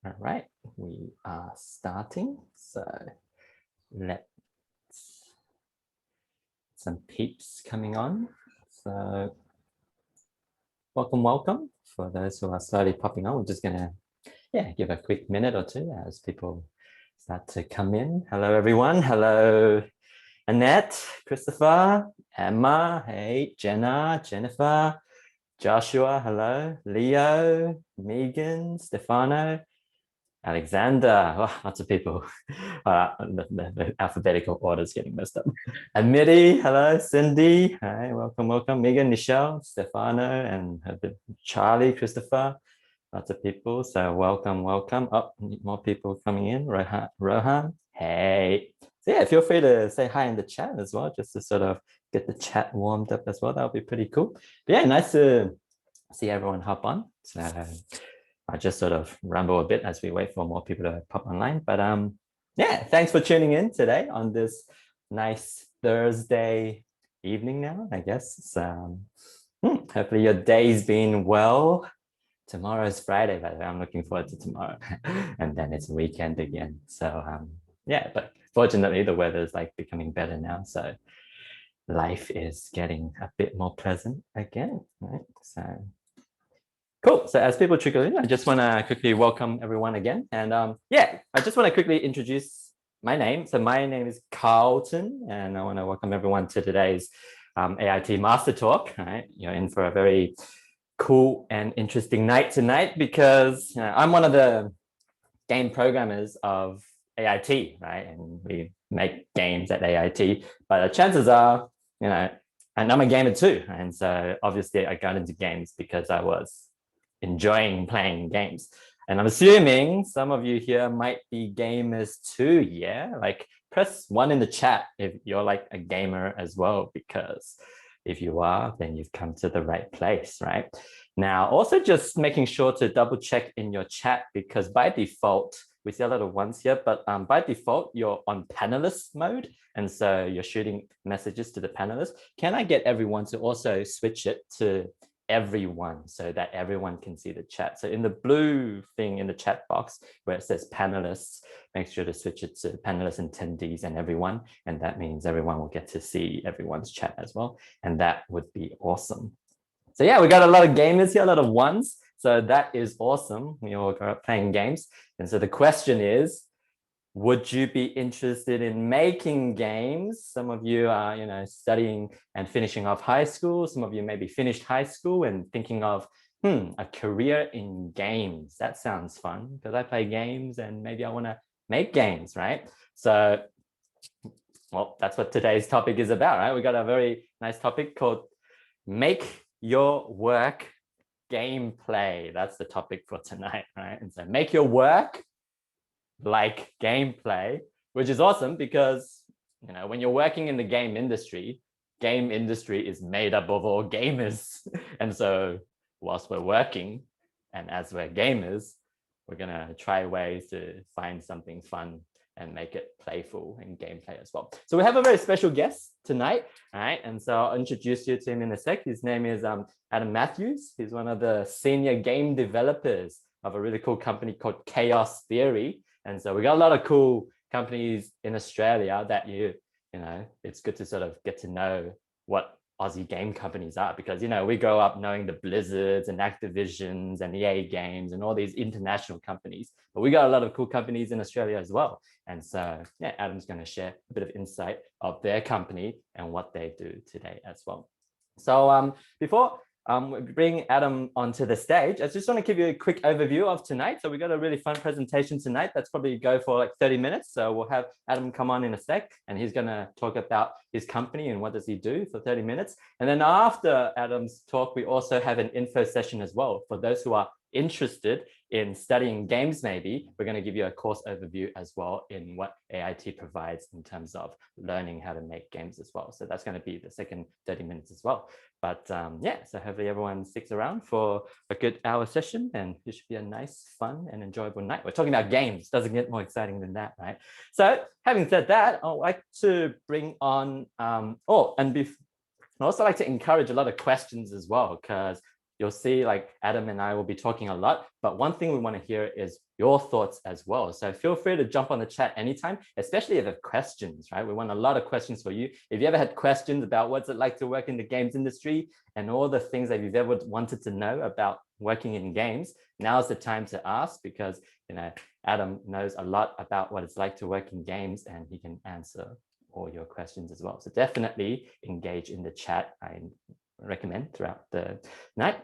All right, we are starting. So let's some peeps coming on. So welcome. For those who are slowly popping on, we're just gonna give a quick minute or two as people start to come in. Hello everyone. Hello Annette, Christopher, Emma, hey, Jenna, Jennifer, Joshua, hello, Leo, Megan, Stefano, Alexander, lots of people. The alphabetical order is getting messed up. Amity, hello. Cindy, hi, welcome. Megan, Michelle, Stefano, and Charlie, Christopher. Lots of people. So welcome. Oh, more people coming in. Rohan, hey. So yeah, feel free to say hi in the chat as well, just to sort of get the chat warmed up as well. That'll be pretty cool. But yeah, nice to see everyone hop on. So I just sort of ramble a bit as we wait for more people to pop online. But yeah, thanks for tuning in today on this nice Thursday evening now, I guess. So, hopefully your day's been well. Tomorrow's Friday, by the way. I'm looking forward to tomorrow. And then it's weekend again. So yeah, but fortunately the weather is like becoming better now. So life is getting a bit more pleasant again, right? So cool. So as people trickle in, I just want to quickly welcome everyone again. And yeah, I just want to quickly introduce my name. So my name is Carlton, and I want to welcome everyone to today's AIT Master Talk. Right? You're in for a very cool and interesting night tonight because I'm one of the game programmers of AIT, right? And we make games at AIT, but the chances are, and I'm a gamer too. And so obviously I got into games because I was enjoying playing games. And I'm assuming some of you here might be gamers too, yeah? Like press 1 in the chat if you're like a gamer as well, because if you are, then you've come to the right place, right? Now, also just making sure to double check in your chat, because by default, we see a lot of ones here, but by default, you're on panelist mode. And so you're shooting messages to the panelists. Can I get everyone to also switch it to everyone so that everyone can see the chat? So in the blue thing in the chat box where it says panelists, make sure to switch it to panelists, attendees, and everyone. And that means everyone will get to see everyone's chat as well. And that would be awesome. So yeah, we got a lot of gamers here, a lot of ones. So that is awesome. We all are playing games. And so the question is, would you be interested in making games? Some of you are, studying and finishing off high school. Some of you maybe finished high school and thinking of, a career in games. That sounds fun because I play games and maybe I want to make games, right? So, well, that's what today's topic is about, right? We got a very nice topic called Make Your Work Gameplay. That's the topic for tonight, right? And so make your work like gameplay, which is awesome because when you're working in the game industry is made up of all gamers. And so whilst we're working and as we're gamers, we're gonna try ways to find something fun and make it playful and gameplay as well. So we have a very special guest tonight, all right? And so I'll introduce you to him in a sec. His name is Adam Matthews. He's one of the senior game developers of a really cool company called Chaos Theory. And so we got a lot of cool companies in Australia that it's good to sort of get to know what Aussie game companies are, because we grow up knowing the Blizzards and Activisions and EA Games and all these international companies, but we got a lot of cool companies in Australia as well. And so yeah, Adam's going to share a bit of insight of their company and what they do today as well. So before we bring Adam onto the stage, I just want to give you a quick overview of tonight. So we got a really fun presentation tonight. That's probably go for like 30 minutes. So we'll have Adam come on in a sec, and he's going to talk about his company and what does he do for 30 minutes. And then after Adam's talk, we also have an info session as well. For those who are interested in studying games, maybe we're going to give you a course overview as well in what AIT provides in terms of learning how to make games as well. So that's going to be the second 30 minutes as well. But yeah, so hopefully everyone sticks around for a good hour session, and it should be a nice, fun, and enjoyable night. We're talking about games. Doesn't get more exciting than that, right? So having said that, I'd like to bring on, I'd also like to encourage a lot of questions as well, because you'll see like Adam and I will be talking a lot, but one thing we want to hear is your thoughts as well. So feel free to jump on the chat anytime, especially if you have questions, right? We want a lot of questions for you. If you ever had questions about what's it like to work in the games industry and all the things that you've ever wanted to know about working in games, now's the time to ask, because Adam knows a lot about what it's like to work in games and he can answer all your questions as well. So definitely engage in the chat. I recommend throughout the night.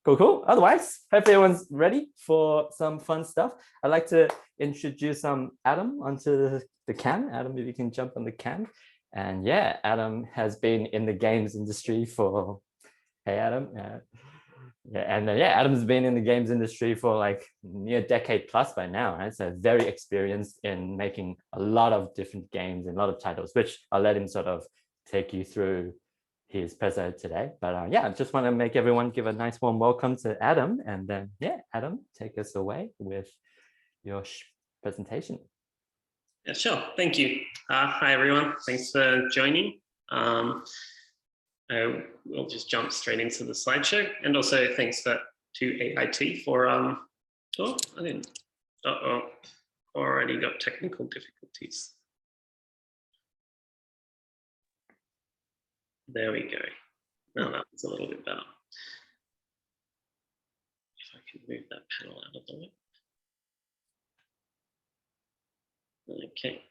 Cool. Otherwise, hope everyone's ready for some fun stuff. I'd like to introduce Adam onto the cam. Adam, if you can jump on the cam. And yeah, Adam has been in the games industry for, hey Adam. Adam's been in the games industry for like near a decade plus by now, right? So very experienced in making a lot of different games and a lot of titles, which I'll let him sort of take you through his presentation today. But I just want to make everyone give a nice warm welcome to Adam. And then, Adam, take us away with your presentation. Yeah, sure. Thank you. Hi, everyone. Thanks for joining. We'll just jump straight into the slideshow. And also thanks to AIT for, already got technical difficulties. There we go. Now that's a little bit better. If I can move that panel out of the way. Okay.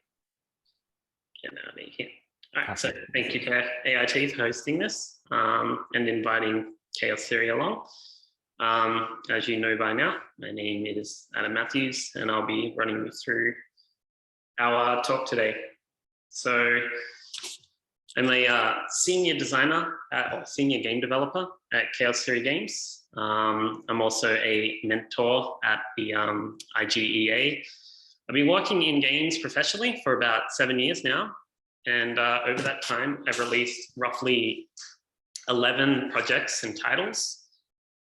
Get out of here. All right, so thank you to AIT for hosting this and inviting Chaos Theory along. As you know by now, my name is Adam Matthews, and I'll be running you through our talk today. So I'm a senior designer or senior game developer at Chaos Theory Games. I'm also a mentor at the IGEA. I've been working in games professionally for about 7 years now. And over that time, I've released roughly 11 projects and titles.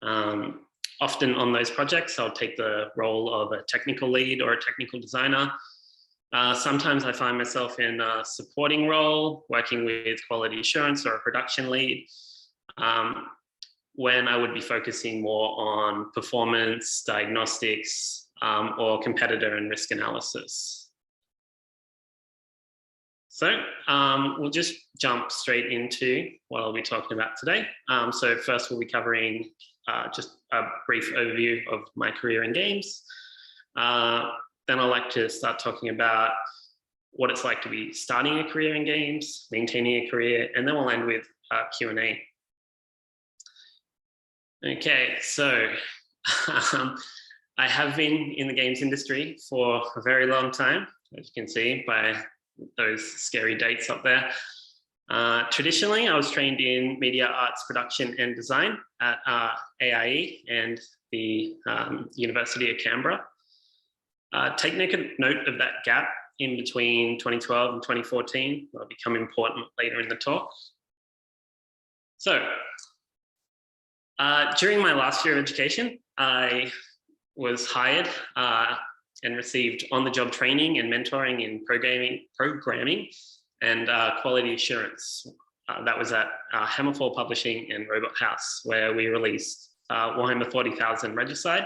Often on those projects, I'll take the role of a technical lead or a technical designer. Sometimes I find myself in a supporting role, working with quality assurance or a production lead, when I would be focusing more on performance, diagnostics, or competitor and risk analysis. So we'll just jump straight into what I'll be talking about today. So first we'll be covering just a brief overview of my career in games. Then I'd like to start talking about what it's like to be starting a career in games, maintaining a career, and then we'll end with Q&A. Okay, so I have been in the games industry for a very long time, as you can see by those scary dates up there. Traditionally, I was trained in media arts production and design at AIE and the University of Canberra. Take note of that gap in between 2012 and 2014. That'll become important later in the talk. So during my last year of education, I was hired and received on-the-job training and mentoring in programming and quality assurance. That was at Hammerfall Publishing and Robot House, where we released Warhammer 40,000 Regicide,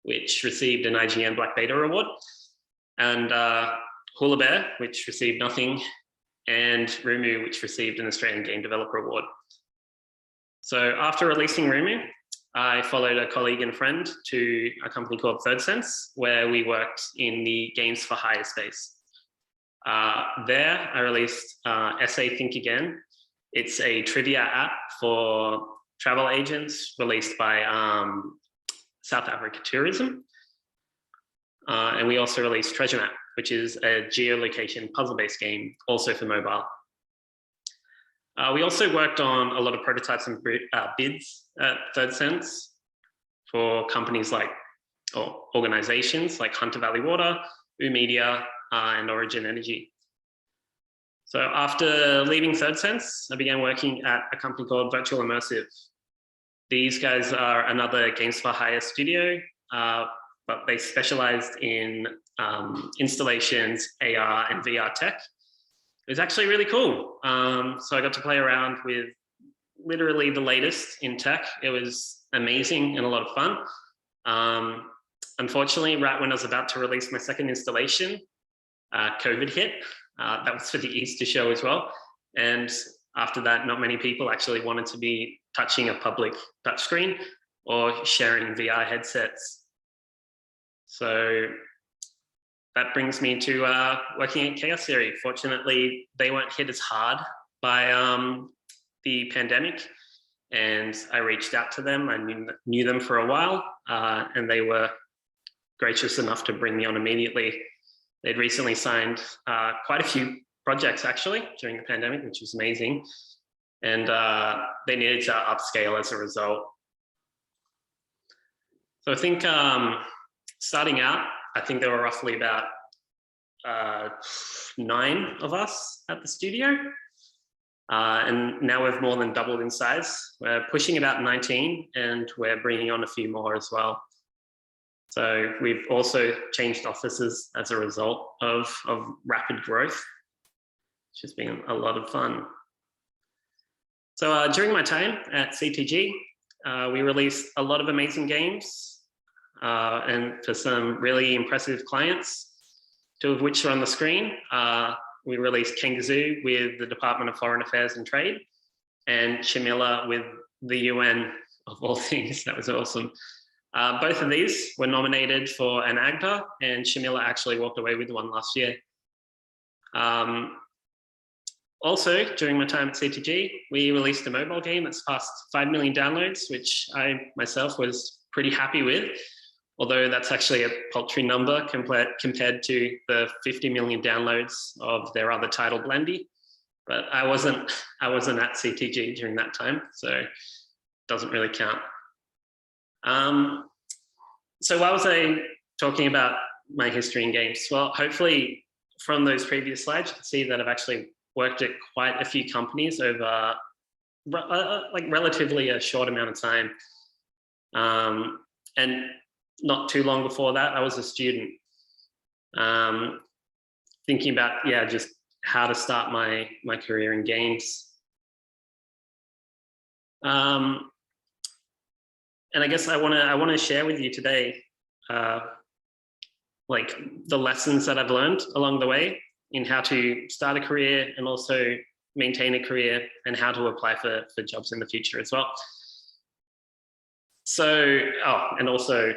which received an IGN Black Beta award, and Hula Bear, which received nothing, and Rumu, which received an Australian Game Developer Award. So after releasing Rumu, I followed a colleague and friend to a company called Third Sense, where we worked in the games for hire space. There, I released SA Think Again. It's a trivia app for travel agents released by South Africa Tourism. And we also released Treasure Map, which is a geolocation puzzle-based game, also for mobile. We also worked on a lot of prototypes and bids at Third Sense for companies like, or organizations like Hunter Valley Water, Media, and Origin Energy. So after leaving Third Sense, I began working at a company called Virtual Immersive. These guys are another games for hire studio, but they specialized in installations, AR and VR tech. It was actually really cool. So I got to play around with literally the latest in tech. It was amazing and a lot of fun. Unfortunately, right when I was about to release my second installation, COVID hit. That was for the Easter show as well. And after that, not many people actually wanted to be touching a public touchscreen or sharing VR headsets. So that brings me to working at Chaos Theory. Fortunately, they weren't hit as hard by the pandemic, and I reached out to them. I knew them for a while, and they were gracious enough to bring me on immediately. They'd recently signed quite a few projects actually during the pandemic, which was amazing. And they needed to upscale as a result. So I think starting out, I think there were roughly about 9 of us at the studio. And now we've more than doubled in size. We're pushing about 19 and we're bringing on a few more as well. So we've also changed offices as a result of rapid growth, which has been a lot of fun. So during my time at CTG, we released a lot of amazing games and for some really impressive clients, 2 of which are on the screen. We released Kangazoo with the Department of Foreign Affairs and Trade, and Shimilla with the UN, of all things. That was awesome. Both of these were nominated for an AGDA, and Shimilla actually walked away with one last year. Also, during my time at CTG, we released a mobile game that's passed 5 million downloads, which I myself was pretty happy with, although that's actually a paltry number compared to the 50 million downloads of their other title, Blendy. But I wasn't at CTG during that time, so it doesn't really count. So why was I talking about my history in games? Well, hopefully from those previous slides, you can see that I've actually worked at quite a few companies over like relatively a short amount of time. And not too long before that, I was a student, thinking about, just how to start my career in games. And I guess I want to share with you today, like the lessons that I've learned along the way in how to start a career and also maintain a career, and how to apply for jobs in the future as well. So, and also,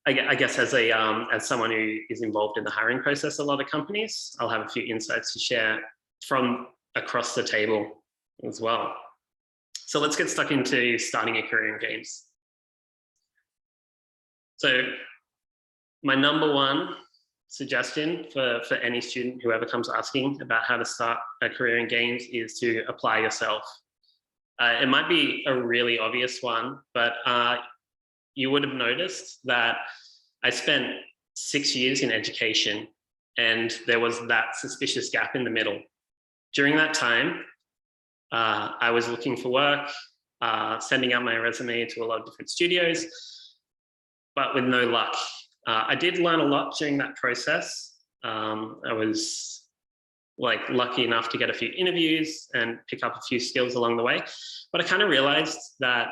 I guess as someone who is involved in the hiring process, a lot of companies, I'll have a few insights to share from across the table as well. So let's get stuck into starting a career in games. So my number one suggestion for any student who ever comes asking about how to start a career in games is to apply yourself. It might be a really obvious one, but you would have noticed that I spent 6 years in education, and there was that suspicious gap in the middle. During that time, I was looking for work, sending out my resume to a lot of different studios, but with no luck. I did learn a lot during that process. I was lucky enough to get a few interviews and pick up a few skills along the way, but I kind of realized that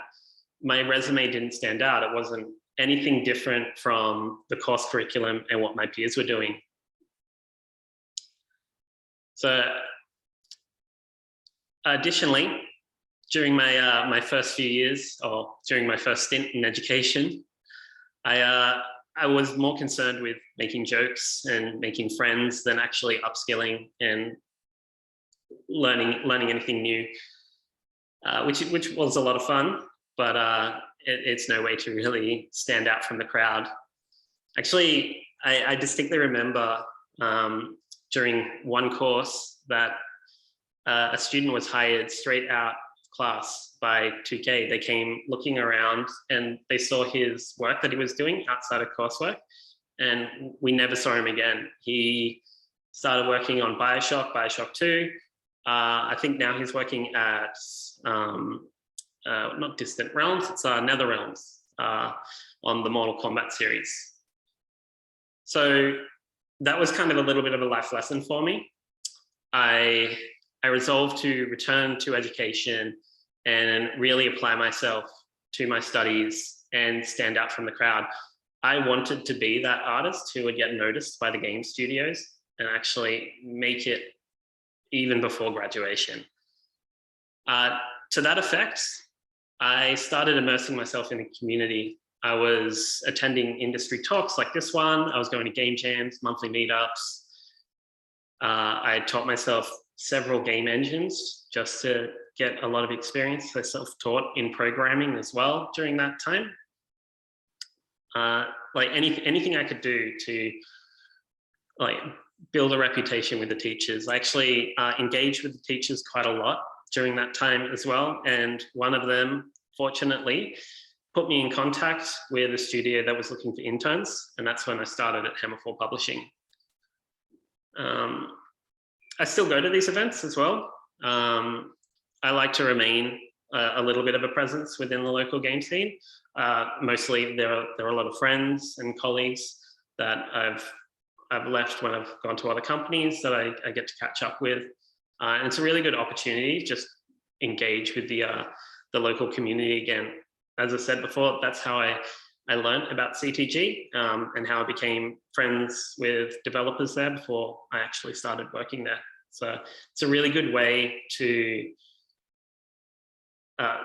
my resume didn't stand out. It wasn't anything different from the course curriculum and what my peers were doing. So additionally, during my first few years, or during my first stint in education, I was more concerned with making jokes and making friends than actually upskilling and learning anything new, which was a lot of fun, but it's no way to really stand out from the crowd. Actually, I distinctly remember during one course that a student was hired straight out of class by 2K. They came looking around and they saw his work that he was doing outside of coursework, and we never saw him again. He started working on Bioshock 2. I think now he's working at not Distant Realms, it's NetherRealms on the Mortal Kombat series. So that was kind of a little bit of a life lesson for me. I I resolved to return to education and really apply myself to my studies and stand out from the crowd. I wanted to be that artist who would get noticed by the game studios and actually make it even before graduation. To that effect, I started immersing myself in the community. I was attending industry talks like this one. I was going to game jams, monthly meetups. I taught myself several game engines just to get a lot of experience. I self-taught in programming as well during that time. Like anything I could do to like build a reputation with the teachers. I actually engaged with the teachers quite a lot during that time as well. And one of them, fortunately, put me in contact with a studio that was looking for interns. And that's when I started at Hammerfall Publishing. I still go to these events as well. I like to remain a little bit of a presence within the local game scene. Mostly there are a lot of friends and colleagues that I've left when I've gone to other companies that I get to catch up with. And it's a really good opportunity, just engage with the local community again. As I said before, that's how I learned about CTG and how I became friends with developers there before I actually started working there. So it's a really good way to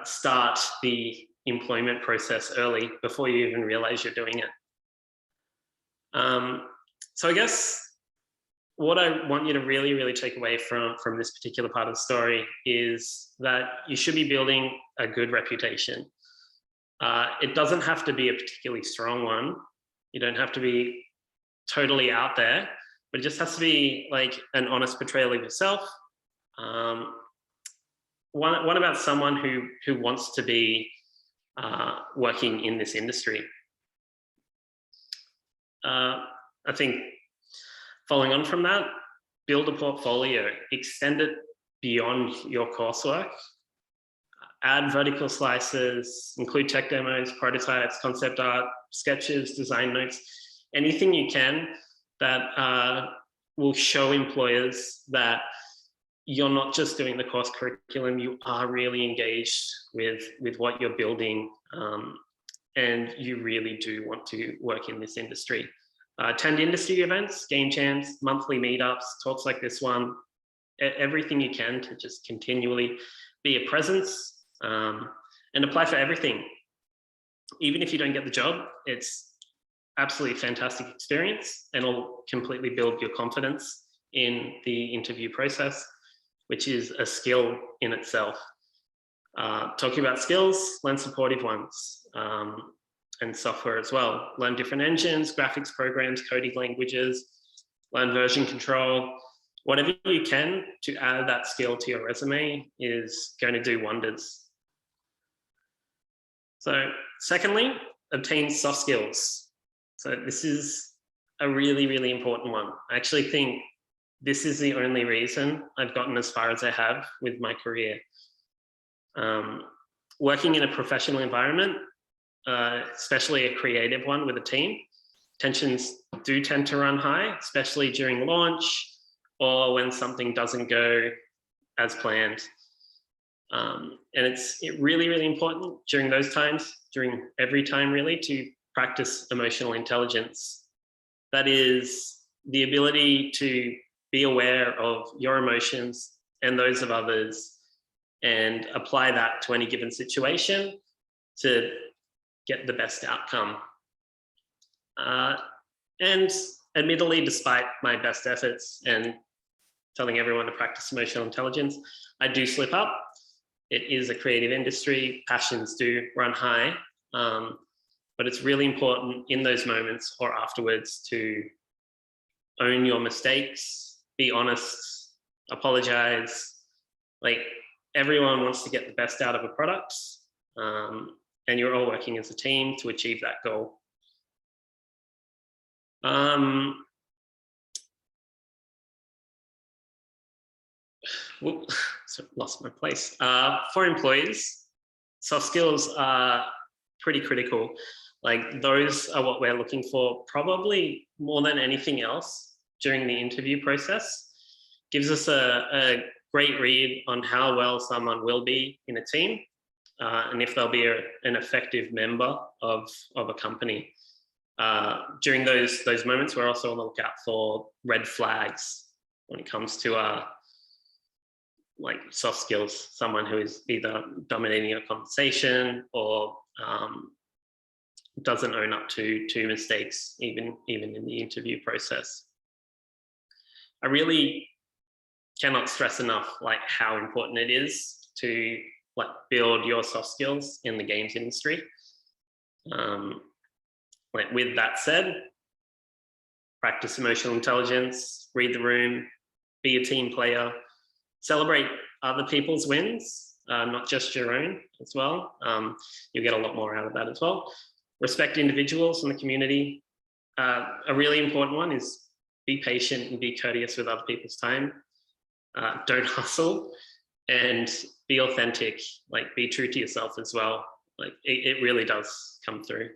start the employment process early before you even realize you're doing it. So I guess what I want you to really, really take away from this particular part of the story is that you should be building a good reputation. It doesn't have to be a particularly strong one. You don't have to be totally out there, but it just has to be like an honest portrayal of yourself. One about someone who wants to be working in this industry. I think following on from that, build a portfolio, extend it beyond your coursework, add vertical slices, include tech demos, prototypes, concept art, sketches, design notes, anything you can that will show employers that you're not just doing the course curriculum, you are really engaged with what you're building, and you really do want to work in this industry. Attend industry events, game jams, monthly meetups, talks like this one, everything you can to just continually be a presence, and apply for everything. Even if you don't get the job, it's absolutely fantastic experience and it'll completely build your confidence in the interview process, which is a skill in itself. Talking about skills, learn supportive ones, and software as well. Learn different engines, graphics programs, coding languages, learn version control. Whatever you can to add that skill to your resume is going to do wonders. So secondly, obtain soft skills. So this is a really, really important one. I actually think this is the only reason I've gotten as far as I have with my career. Working in a professional environment, especially a creative one with a team, tensions do tend to run high, especially during launch or when something doesn't go as planned. And it's really, really important during those times, during every time really, to practice emotional intelligence. That is the ability to be aware of your emotions and those of others and apply that to any given situation to get the best outcome. And admittedly, despite my best efforts and telling everyone to practice emotional intelligence, I do slip up. It is a creative industry, passions do run high, but it's really important in those moments or afterwards to own your mistakes, be honest, apologize. Like, everyone wants to get the best out of a product, and you're all working as a team to achieve that goal. So lost my place. For employees, soft skills are pretty critical. Like, those are what we're looking for probably more than anything else during the interview process. Gives us a great read on how well someone will be in a team, and if they'll be an effective member of a company. During those moments, we're also on the lookout for red flags when it comes to like soft skills, someone who is either dominating a conversation or doesn't own up to mistakes, even in the interview process. I really cannot stress enough like how important it is to like build your soft skills in the games industry. Like with that said, practice emotional intelligence, read the room, be a team player, celebrate other people's wins, not just your own as well. You'll get a lot more out of that as well. Respect individuals in the community. A really important one is be patient and be courteous with other people's time. Don't hustle, and be authentic, like be true to yourself as well. Like it really does come through.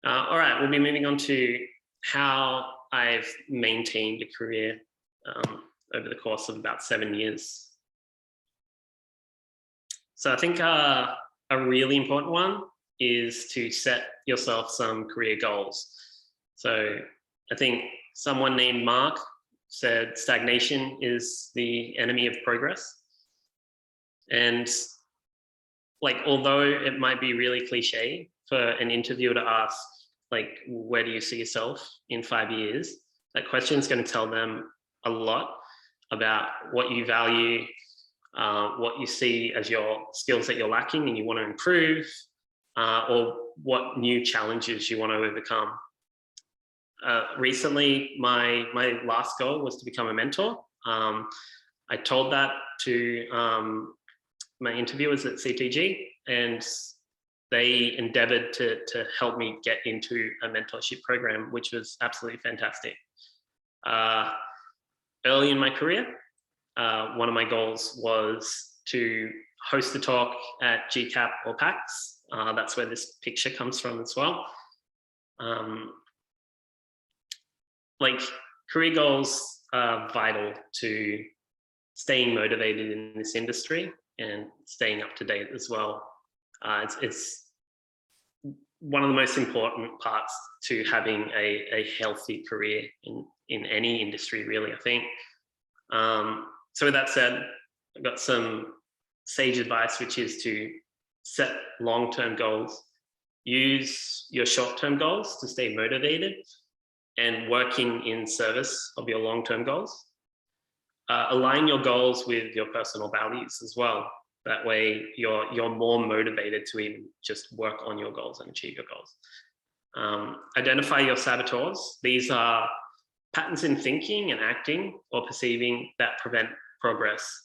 All right, we'll be moving on to how I've maintained a career over the course of about 7 years. So I think a really important one is to set yourself some career goals. So I think someone named Mark said stagnation is the enemy of progress. And like, although it might be really cliche for an interviewer to ask, like, where do you see yourself in 5 years? That question is going to tell them a lot about what you value, what you see as your skills that you're lacking and you want to improve, or what new challenges you want to overcome. Recently, my last goal was to become a mentor. I told that to my interviewers at CTG, and they endeavored to help me get into a mentorship program, which was absolutely fantastic. Early in my career, one of my goals was to host a talk at GCAP or PAX. That's where this picture comes from as well. Like, career goals are vital to staying motivated in this industry and staying up to date as well. It's one of the most important parts to having a healthy career in any industry, really, I think. So with that said, I've got some sage advice, which is to set long-term goals, use your short-term goals to stay motivated and working in service of your long-term goals. Align your goals with your personal values as well. That way you're more motivated to even just work on your goals and achieve your goals. Identify your saboteurs. These are patterns in thinking and acting or perceiving that prevent progress.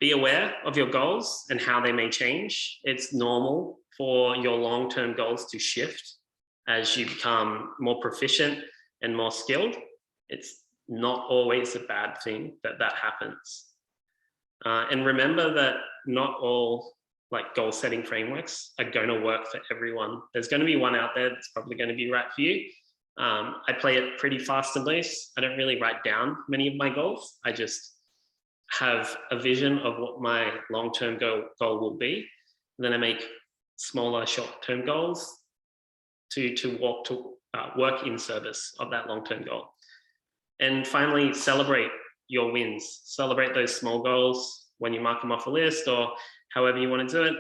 Be aware of your goals and how they may change. It's normal for your long-term goals to shift as you become more proficient and more skilled. It's not always a bad thing that happens. And remember that not all like goal setting frameworks are going to work for everyone. There's going to be one out there that's probably going to be right for you. I play it pretty fast and loose. I don't really write down many of my goals. I just have a vision of what my long-term goal will be. And then I make smaller short-term goals to work in service of that long-term goal. And finally, celebrate your wins. Celebrate those small goals when you mark them off a list or however you want to do it.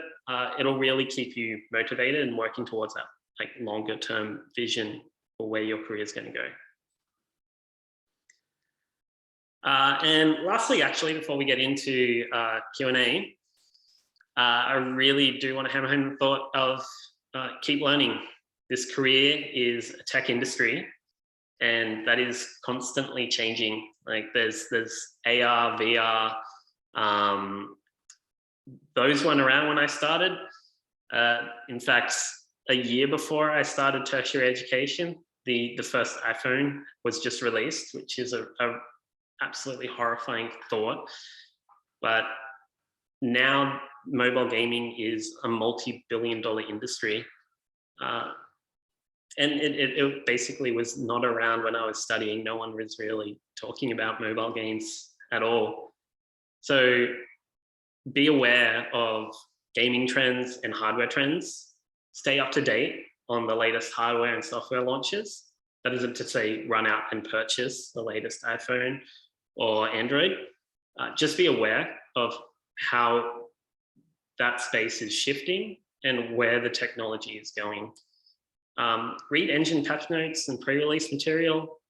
It'll really keep you motivated and working towards that like longer term vision for where your career is going to go. And lastly, actually, before we get into Q&A, I really do want to hammer home the thought of keep learning. This career is a tech industry, and that is constantly changing. Like there's AR, VR, those weren't around when I started. In fact, a year before I started tertiary education, the first iPhone was just released, which is a absolutely horrifying thought. But now mobile gaming is a multi-billion-dollar industry. it basically was not around when I was studying. No one was really talking about mobile games at all. So be aware of gaming trends and hardware trends. Stay up to date on the latest hardware and software launches. That isn't to say run out and purchase the latest iPhone or Android. Just be aware of how that space is shifting and where the technology is going. Read engine patch notes and pre-release material.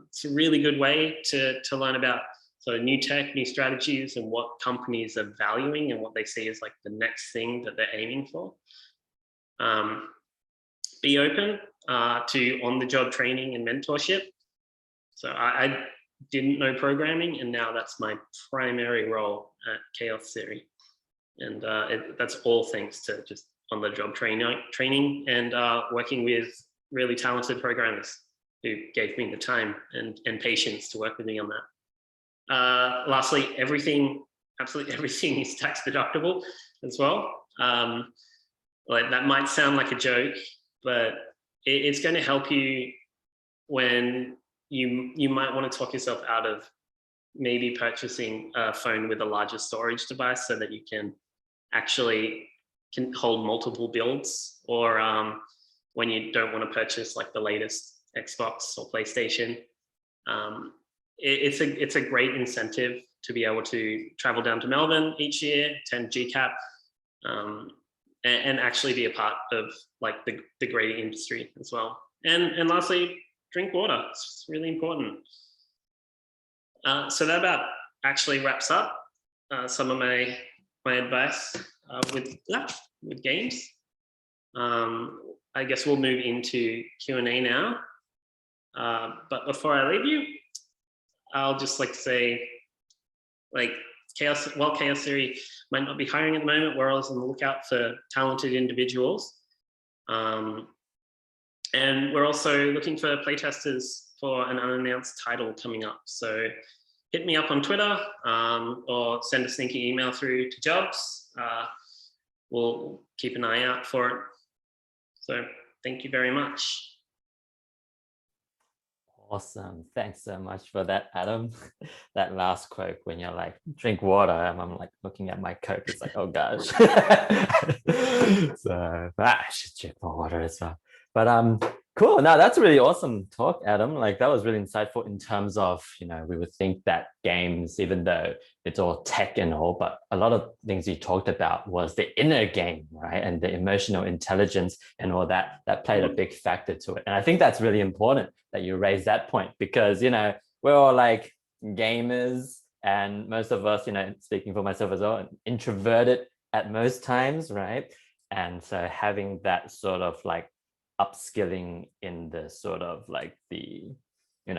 It's a really good way to learn about sort of new tech, new strategies, and what companies are valuing and what they see as like the next thing that they're aiming for. Be open to on-the-job training and mentorship. So I didn't know programming, and now that's my primary role at Chaos Theory. And that's all thanks to just on-the-job training and working with really talented programmers who gave me the time and patience to work with me on that. Lastly, absolutely everything is tax deductible as well. Like that might sound like a joke, but it's going to help you when you might want to talk yourself out of maybe purchasing a phone with a larger storage device so that you can hold multiple builds, or when you don't want to purchase like the latest Xbox or PlayStation. It's a great incentive to be able to travel down to Melbourne each year, attend GCAP, and actually be a part of like the greater industry as well. And lastly, drink water. It's really important. So that about actually wraps up some of my advice with games. I guess we'll move into Q&A now. But before I leave you, I'll just like to say, like Chaos Theory might not be hiring at the moment, we're always on the lookout for talented individuals. And we're also looking for playtesters for an unannounced title coming up. So hit me up on Twitter or send a sneaky email through to Jobs. We'll keep an eye out for it. So thank you very much. Awesome. Thanks so much for that, Adam. That last quote when you're like, drink water, and I'm like looking at my Coke. It's like, oh gosh. So I should drink more water as well. But cool. No, that's a really awesome talk, Adam. Like that was really insightful in terms of, we would think that games, even though it's all tech and all, but a lot of things you talked about was the inner game, right? And the emotional intelligence and all that played a big factor to it. And I think that's really important that you raise that point because, we're all like gamers, and most of us, speaking for myself as well, introverted at most times, right? And so having that sort of like upskilling in the sort of like the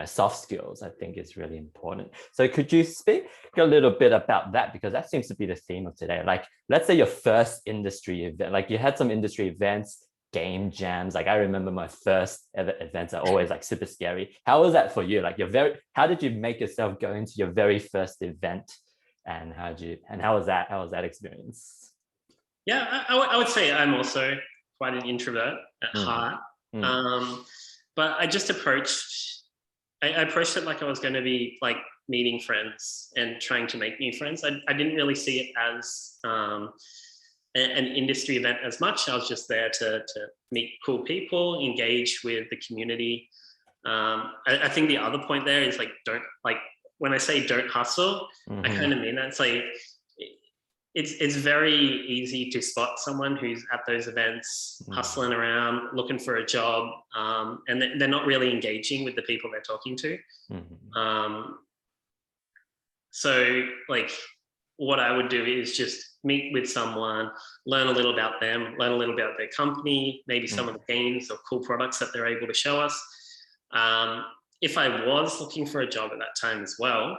soft skills, I think is really important. So could you speak a little bit about that, because that seems to be the theme of today? Like, let's say your first industry event, like you had some industry events, game jams. Like I remember my first ever events are always like super scary. How was that for you? Like how did you make yourself go into your very first event, and how was that experience? Yeah, I would say I'm also quite an introvert at heart. But I just approached it like I was going to be like meeting friends and trying to make new friends. I didn't really see it as an industry event as much. I was just there to meet cool people, engage with the community. I think the other point there is like, when I say don't hustle, I kind of mean that. It's like, it's very easy to spot someone who's at those events, hustling around, looking for a job, and they're not really engaging with the people they're talking to. So like what I would do is just meet with someone, learn a little about them, learn a little about their company, maybe some of the games or cool products that they're able to show us. If I was looking for a job at that time as well,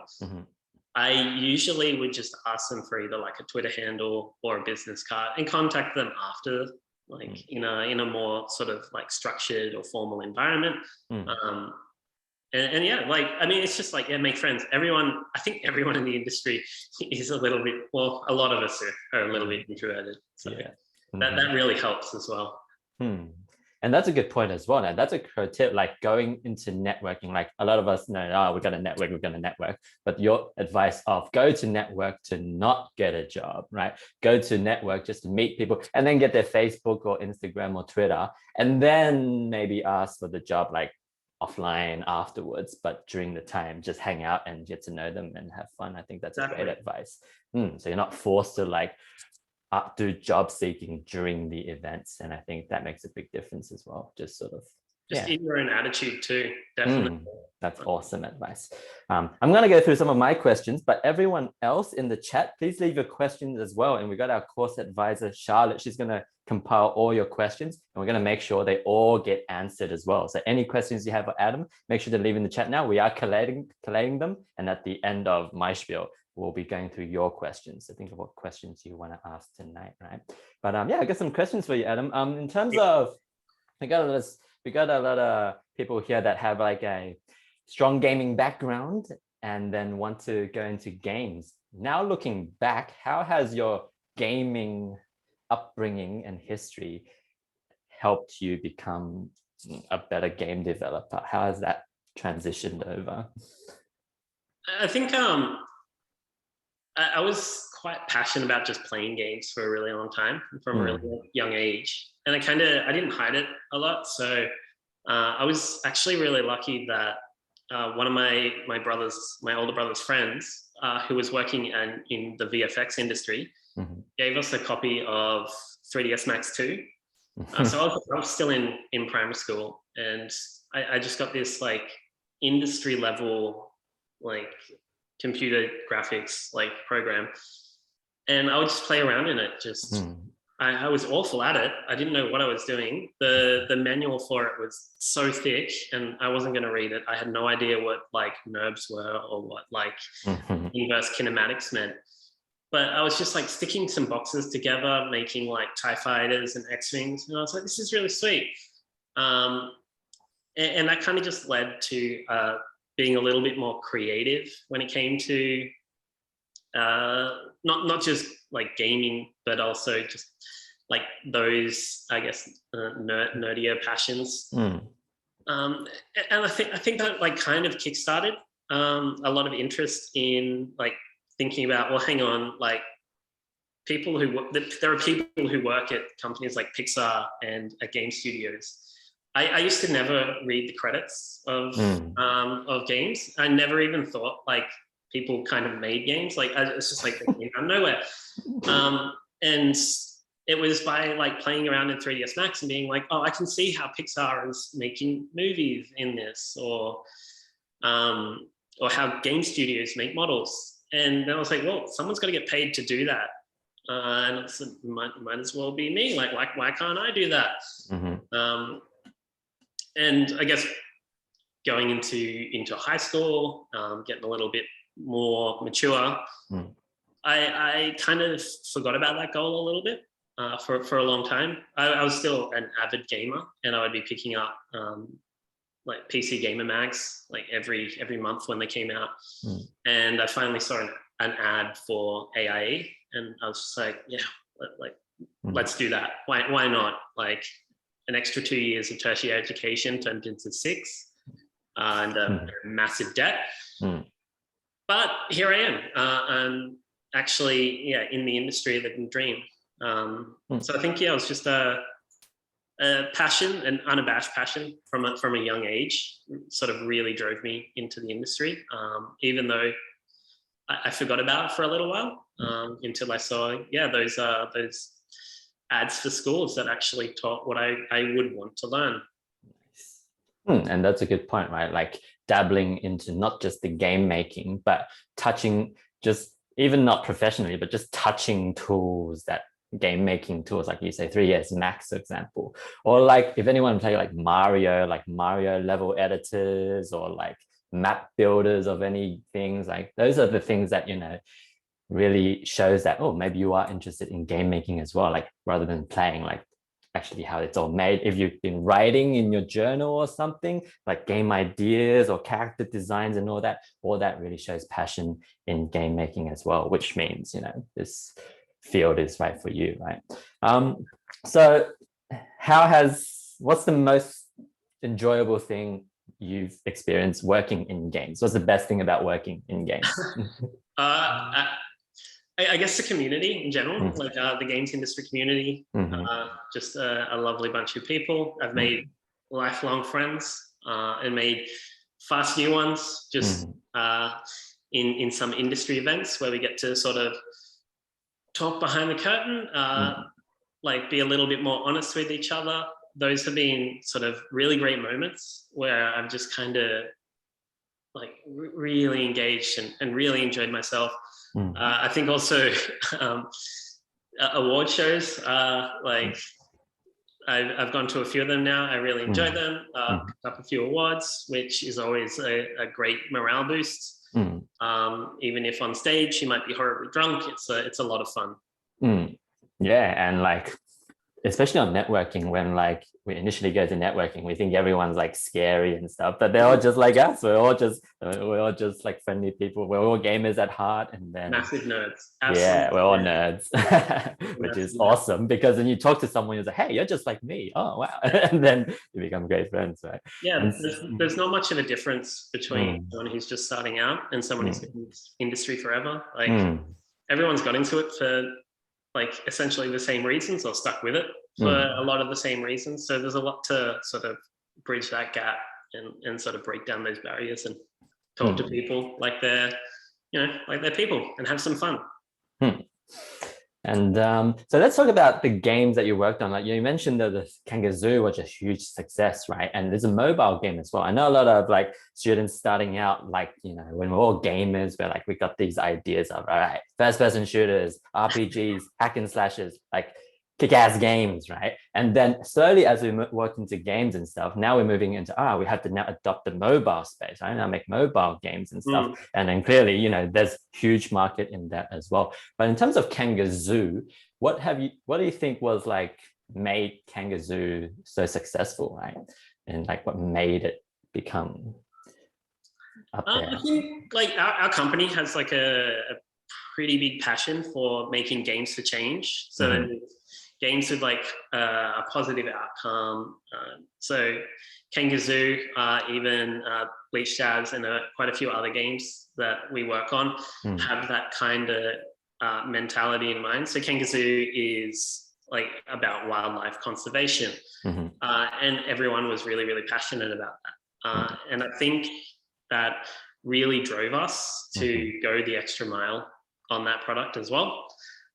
I usually would just ask them for either like a Twitter handle or a business card and contact them after, like in a more sort of like structured or formal environment. And yeah, like, I mean, it's just like, make friends. I think everyone in the industry is a little bit, well, a lot of us are a little bit introverted. So that really helps as well. And that's a good point as well. And that's a pro tip, like going into networking. Like a lot of us know, oh, we're going to network, we're going to network. But your advice of go to network to not get a job, right? Go to network just to meet people and then get their Facebook or Instagram or Twitter, and then maybe ask for the job like offline afterwards. But during the time, just hang out and get to know them and have fun. I think that's a great advice. So you're not forced to like do job seeking during the events, and I think that makes a big difference as well. Just sort of in your own attitude too, definitely. That's awesome advice. I'm going to go through some of my questions, but everyone else in the chat, please leave your questions as well. And we got our course advisor Charlotte. She's going to compile all your questions, and we're going to make sure they all get answered as well. So any questions you have for Adam, make sure to leave in the chat now. We are collating them, and at the end of my spiel, we'll be going through your questions. So think of what questions you want to ask tonight, right? But I got some questions for you, Adam. In terms of, we got a lot of people here that have like a strong gaming background and then want to go into games. Now looking back, how has your gaming upbringing and history helped you become a better game developer? How has that transitioned over? I think I was quite passionate about just playing games for a really long time from a really young age. And I didn't hide it a lot. So I was actually really lucky that one of my older brother's friends, who was working in the VFX industry, gave us a copy of 3ds Max 2. So I was still in primary school, and I just got this like industry level like computer graphics like program, and I would just play around in it. I was awful at it. I didn't know what I was doing. The manual for it was so thick, and I wasn't going to read it. I had no idea what like NURBS were or what like inverse kinematics meant. But I was just like sticking some boxes together, making like TIE fighters and X-Wings, and I was like, this is really sweet. And that kind of just led to being a little bit more creative when it came to not just like gaming, but also just like those, I guess, nerdier passions. And I think that like kind of kickstarted a lot of interest in like thinking about, well, hang on, like there are people who work at companies like Pixar and at game studios. I used to never read the credits of games. I never even thought like people kind of made games. Like it's just like they came out of nowhere. And it was by like playing around in 3ds Max and being like, oh, I can see how Pixar is making movies in this, or how game studios make models. And then I was like, well, someone's got to get paid to do that. And it's might as well be me. Like why can't I do that? And I guess going into high school, getting a little bit more mature, I kind of forgot about that goal a little bit for a long time. I was still an avid gamer, and I would be picking up like PC Gamer mags like every month when they came out. And I finally saw an ad for AIE, and I was just like, yeah, let's do that. Why not? Like an extra 2 years of tertiary education turned into 6, and a massive debt. But here I am. I'm actually, in the industry living the dream. So I think, it was just a passion, an unabashed passion from a young age, sort of really drove me into the industry, even though I forgot about it for a little while, until I saw, those ads for schools that actually taught what I would want to learn. And that's a good point, right? Like dabbling into not just the game making, but touching, just even not professionally, but just touching tools, that game making tools, like you say, 3ds Max, for example, or like if anyone play like Mario level editors, or like map builders of any things, like those are the things that, really shows that, oh, maybe you are interested in game making as well, like rather than playing, like actually how it's all made. If you've been writing in your journal or something, like game ideas or character designs and all that really shows passion in game making as well, which means, this field is right for you, right? So how has what's the most enjoyable thing you've experienced working in games? What's the best thing about working in games? I guess the community in general, like the games industry community, just a lovely bunch of people. I've made lifelong friends and made fast new ones just in some industry events where we get to sort of talk behind the curtain, like be a little bit more honest with each other. Those have been sort of really great moments where I've just kind of like really engaged and really enjoyed myself. I think also award shows, like I've gone to a few of them now. I really enjoy them. Picked up a few awards, which is always a great morale boost. Even if on stage you might be horribly drunk, it's a lot of fun. Yeah, and like especially on networking, when like we initially go to networking, we think everyone's like scary and stuff, but they're all just like us. We're all just like friendly people. We're all gamers at heart, and then massive nerds. Absolutely. Yeah, we're all nerds, which is awesome, because when you talk to someone, you're like, hey, you're just like me. Oh wow. And then you become great friends, right? Yeah, there's not much of a difference between someone who's just starting out and someone who's been in this industry forever. Like everyone's got into it for like essentially the same reasons, or stuck with it for a lot of the same reasons. So there's a lot to sort of bridge that gap and sort of break down those barriers and talk to people like they're, like they're people, and have some fun. And so let's talk about the games that you worked on. Like you mentioned that the Kangazoo was a huge success, right? And there's a mobile game as well. I know a lot of like students starting out, like, when we're all gamers, we're like, we got these ideas of, all right, first person shooters, RPGs, hack and slashes, like kick-ass games, right? And then slowly as we work into games and stuff, now we're moving into, we have to now adopt the mobile space, right? Now make mobile games and stuff. And then clearly, there's huge market in that as well. But in terms of Kangazoo, what do you think was like made Kangazoo so successful, right? And like what made it become up there? I think like our company has like a pretty big passion for making games for change. So games with like a positive outcome. So Kangazoo, even Bleach Jabs, and quite a few other games that we work on have that kind of mentality in mind. So Kangazoo is like about wildlife conservation, and everyone was really, really passionate about that. And I think that really drove us to go the extra mile on that product as well.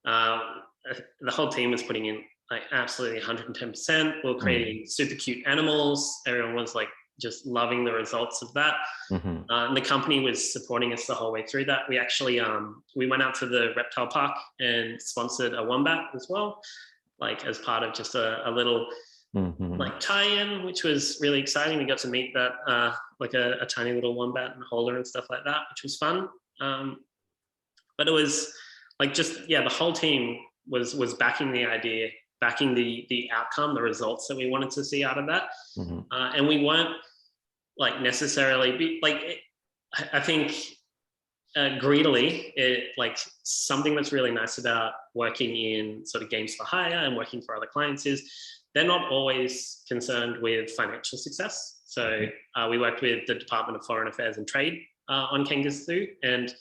The whole team was putting in like absolutely 110%. We were creating super cute animals. Everyone was like just loving the results of that. And the company was supporting us the whole way through that. We actually, we went out to the reptile park and sponsored a wombat as well, like as part of just a little like tie-in, which was really exciting. We got to meet that, like a tiny little wombat and hold her and stuff like that, which was fun. But it was like just, the whole team was backing the idea, backing the outcome, the results that we wanted to see out of that. And we weren't like necessarily I think greedily, like something that's really nice about working in sort of games for hire and working for other clients is they're not always concerned with financial success. So we worked with the Department of Foreign Affairs and Trade on Kangazoo, and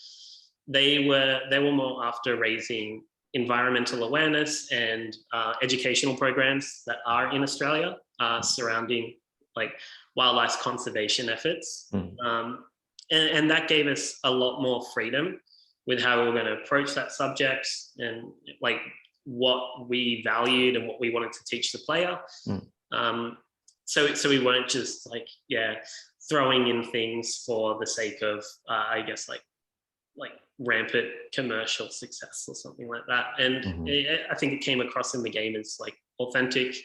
they were more after raising environmental awareness and educational programs that are in Australia surrounding like wildlife conservation efforts. And that gave us a lot more freedom with how we were going to approach that subject, and like what we valued and what we wanted to teach the player. So we weren't just like, throwing in things for the sake of, I guess, like rampant commercial success or something like that. And I think it came across in the game as like authentic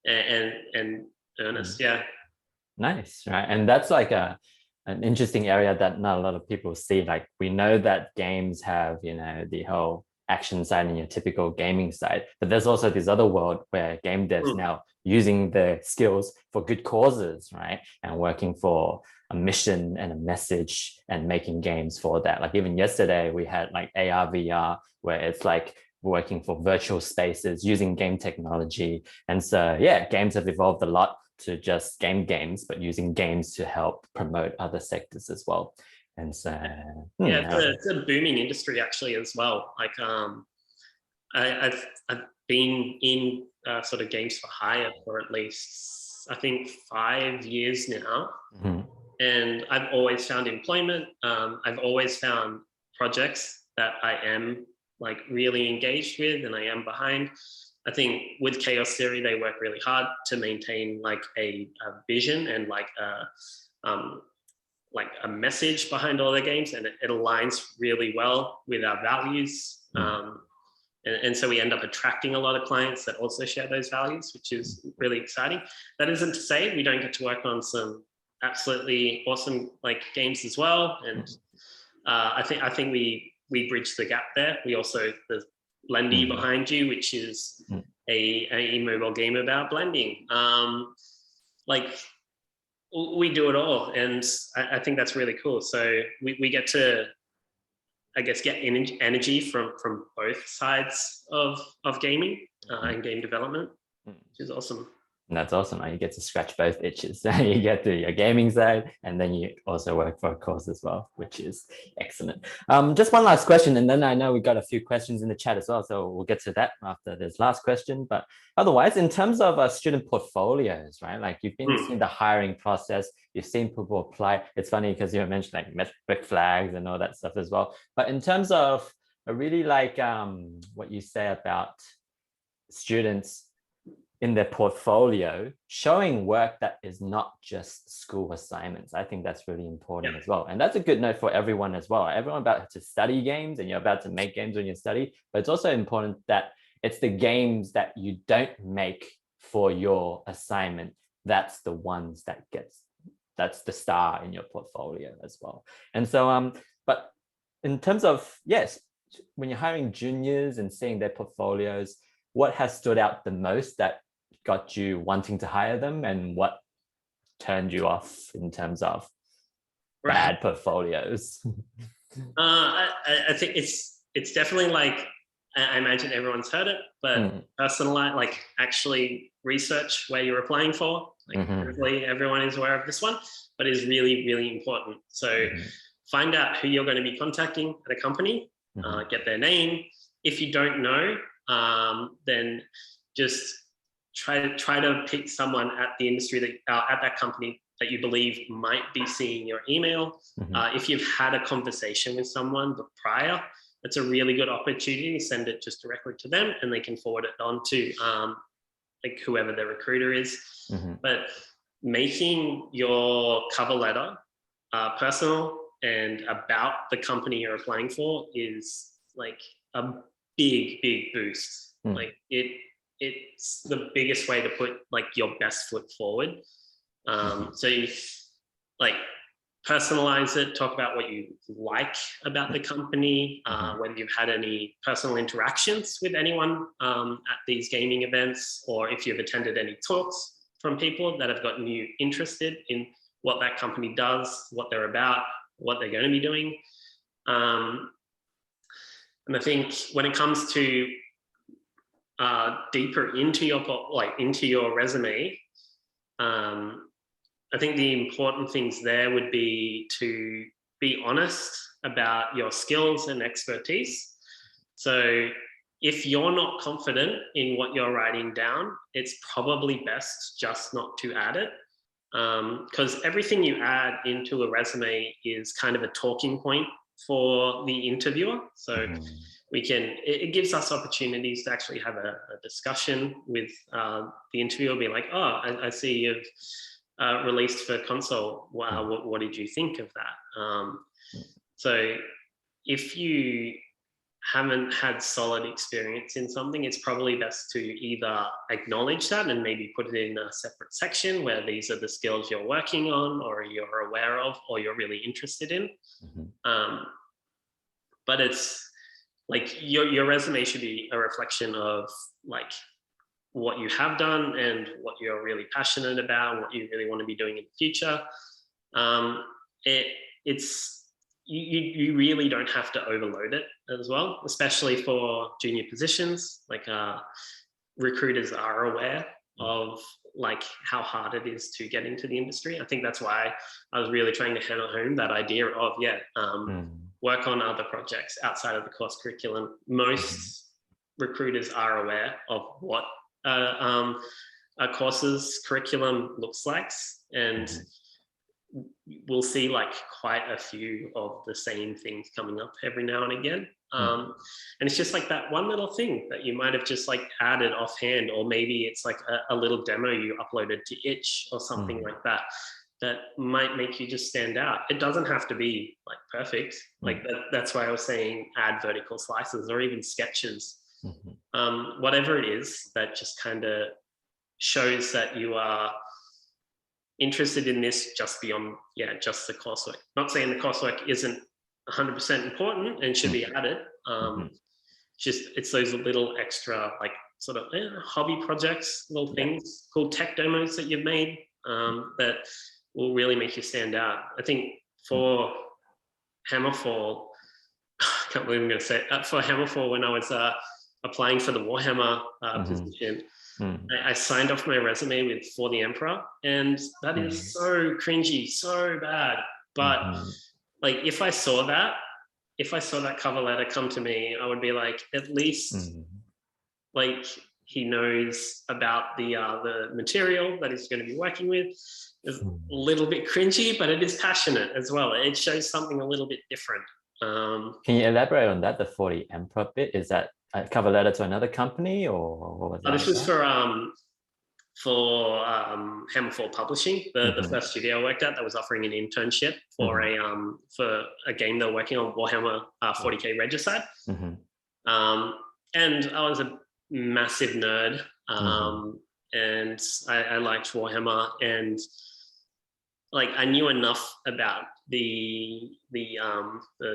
and earnest. Nice, right? And that's like an interesting area that not a lot of people see. Like we know that games have, the whole action side and your typical gaming side, but there's also this other world where game devs now using their skills for good causes, right? And working for a mission and a message and making games for that. Like even yesterday we had like AR VR, where it's like working for virtual spaces using game technology. And so, yeah, games have evolved a lot to just games, but using games to help promote other sectors as well. And so, yeah, it's a booming industry actually as well. Like, I've been in sort of games for hire for at least, I think, 5 years now. And I've always found employment. I've always found projects that I am like really engaged with and I am behind. I think with Chaos Theory, they work really hard to maintain like a vision and like a message behind all their games, and it aligns really well with our values. And so we end up attracting a lot of clients that also share those values, which is really exciting. That isn't to say we don't get to work on some absolutely awesome like games as well. And I think we bridge the gap there. We also, there's Blendy behind you, which is a mobile game about blending. Like we do it all, and I think that's really cool. So we get to, I guess, get energy from both sides of gaming and game development, which is awesome. And that's awesome. You get to scratch both itches. You get to your gaming side, and then you also work for a cause as well, which is excellent. Just one last question, and then I know we got a few questions in the chat as well, so we'll get to that after this last question. But otherwise, in terms of student portfolios, right? Like you've been seeing the hiring process, you've seen people apply. It's funny because you mentioned like metric flags and all that stuff as well. But in terms of, I really like what you say about students in their portfolio showing work that is not just school assignments. I think that's really important as well. And that's a good note for everyone as well. Everyone about to study games, and you're about to make games when you study, but it's also important that it's the games that you don't make for your assignment. That's the ones that's the star in your portfolio as well. And so, but in terms of, yes, when you're hiring juniors and seeing their portfolios, what has stood out the most that got you wanting to hire them, and what turned you off in terms of bad portfolios? I think it's definitely like, I imagine everyone's heard it, but personalize, like actually research where you're applying for. Like hopefully everyone is aware of this one, but it's really, really important. So find out who you're going to be contacting at a company, get their name. If you don't know, then just try to pick someone at the industry that at that company that you believe might be seeing your email. If you've had a conversation with someone prior, it's a really good opportunity to send it just directly to them, and they can forward it on to like whoever their recruiter is. But making your cover letter personal and about the company you're applying for is like a big boost. Like it's the biggest way to put like your best foot forward. So you like personalize it, talk about what you like about the company, whether you've had any personal interactions with anyone at these gaming events, or if you've attended any talks from people that have gotten you interested in what that company does, what they're about, what they're going to be doing. And I think when it comes to deeper into your resume, I think the important things there would be to be honest about your skills and expertise. So if you're not confident in what you're writing down, it's probably best just not to add it, because everything you add into a resume is kind of a talking point for the interviewer. So it gives us opportunities to actually have a discussion with the interviewer, be like, oh, I see you've released for console. Wow, what did you think of that? So if you haven't had solid experience in something, it's probably best to either acknowledge that and maybe put it in a separate section where these are the skills you're working on, or you're aware of, or you're really interested in. But it's like your resume should be a reflection of like what you have done and what you're really passionate about, and what you really want to be doing in the future. It's you really don't have to overload it as well, especially for junior positions. Like recruiters are aware of like how hard it is to get into the industry. I think that's why I was really trying to hammer home that idea of work on other projects outside of the course curriculum. Most recruiters are aware of what a course's curriculum looks like, and we'll see like quite a few of the same things coming up every now and again. And it's just like that one little thing that you might have just like added offhand, or maybe it's like a little demo you uploaded to Itch or something like that, that might make you just stand out. It doesn't have to be like perfect. Like that's why I was saying add vertical slices or even sketches. Whatever it is that just kind of shows that you are interested in this just beyond, just the coursework. Not saying the coursework isn't 100% important and should be added. Just it's those little extra like sort of hobby projects, little things, cool tech demos that you've made that will really make you stand out. I think for Hammerfall, I can't believe I'm going to say it, for Hammerfall, when I was applying for the Warhammer position, I signed off my resume with For the Emperor, and that is so cringy, so bad. But like if I saw that cover letter come to me, I would be like, at least like he knows about the material that he's going to be working with. It's a little bit cringy, but it is passionate as well. It shows something a little bit different. Can you elaborate on that? The 40 Emperor bit, is that a cover letter to another company, or what was that? This was for Hammerfall Publishing, the first studio I worked at that was offering an internship for a game they were working on, Warhammer 40k Regicide. And I was a massive nerd, and I liked Warhammer, and like I knew enough about the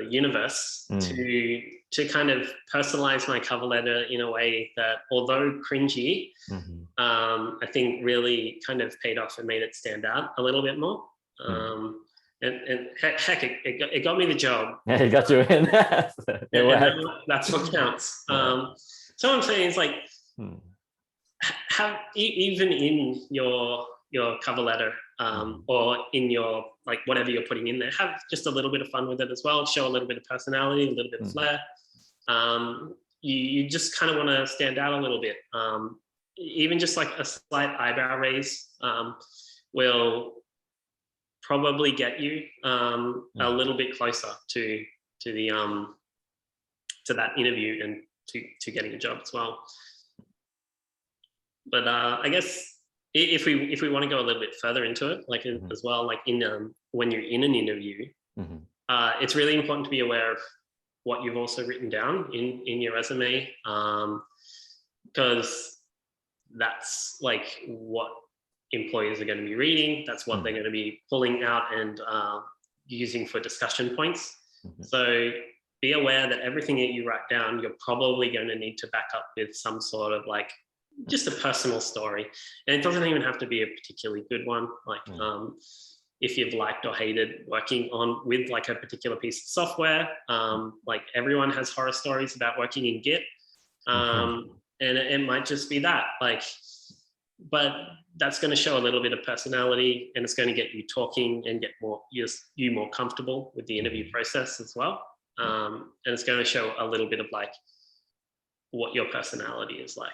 universe to kind of personalize my cover letter in a way that, although cringy, I think really kind of paid off and made it stand out a little bit more. And heck, it got me the job. Yeah, it got you in. That's what counts. So what I'm saying is like, have even in your cover letter or in your like whatever you're putting in there, have just a little bit of fun with it as well. Show a little bit of personality, a little bit of flair. You just kind of want to stand out a little bit. Even just like a slight eyebrow raise will probably get you a little bit closer to that interview and to getting a job as well. But I guess if we want to go a little bit further into it, like as well, like in when you're in an interview, it's really important to be aware of what you've also written down in your resume, because that's like what employers are going to be reading. That's what they're going to be pulling out and using for discussion points. So be aware that everything that you write down, you're probably going to need to back up with some sort of like just a personal story. And it doesn't even have to be a particularly good one. Like if you've liked or hated working with like a particular piece of software, like everyone has horror stories about working in Git. And it might just be that, like, but that's going to show a little bit of personality, and it's going to get you talking and get you more comfortable with the interview process as well. And it's going to show a little bit of like what your personality is like.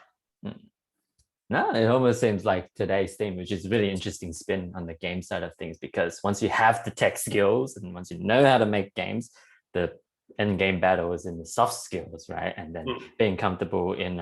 No, it almost seems like today's theme, which is a really interesting spin on the game side of things, because once you have the tech skills and once you know how to make games, the end game battle is in the soft skills, right? And then being comfortable in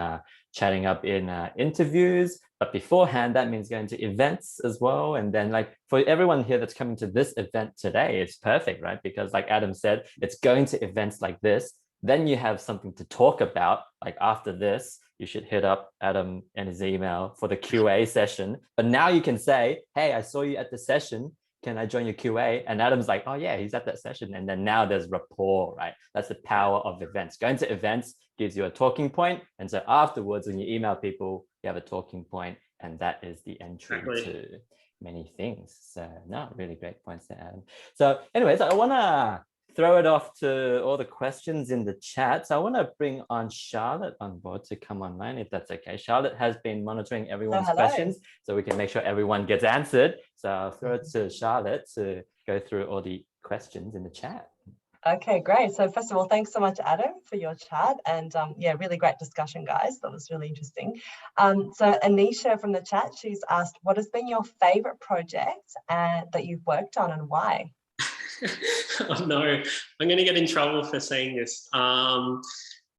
chatting up in interviews. But beforehand, that means going to events as well. And then like for everyone here that's coming to this event today, it's perfect, right? Because like Adam said, it's going to events like this. Then you have something to talk about. Like after this, you should hit up Adam and his email for the QA session. But now you can say, hey, I saw you at the session. Can I join your QA? And Adam's like, oh yeah, he's at that session. And then now there's rapport, right? That's the power of events. Going to events gives you a talking point. And so afterwards, when you email people, you have a talking point, and that is the entry to many things. So no, really great points there, Adam. So anyways, I want to throw it off to all the questions in the chat. So I want to bring on Charlotte on board to come online, if that's okay. Charlotte has been monitoring everyone's questions, so we can make sure everyone gets answered. So I'll throw it to Charlotte to go through all the questions in the chat. Okay, great. So first of all, thanks so much, Adam, for your chat. And yeah, really great discussion, guys. That was really interesting. So Anisha from the chat, she's asked, what has been your favorite project that you've worked on and why? Oh no, I'm going to get in trouble for saying this.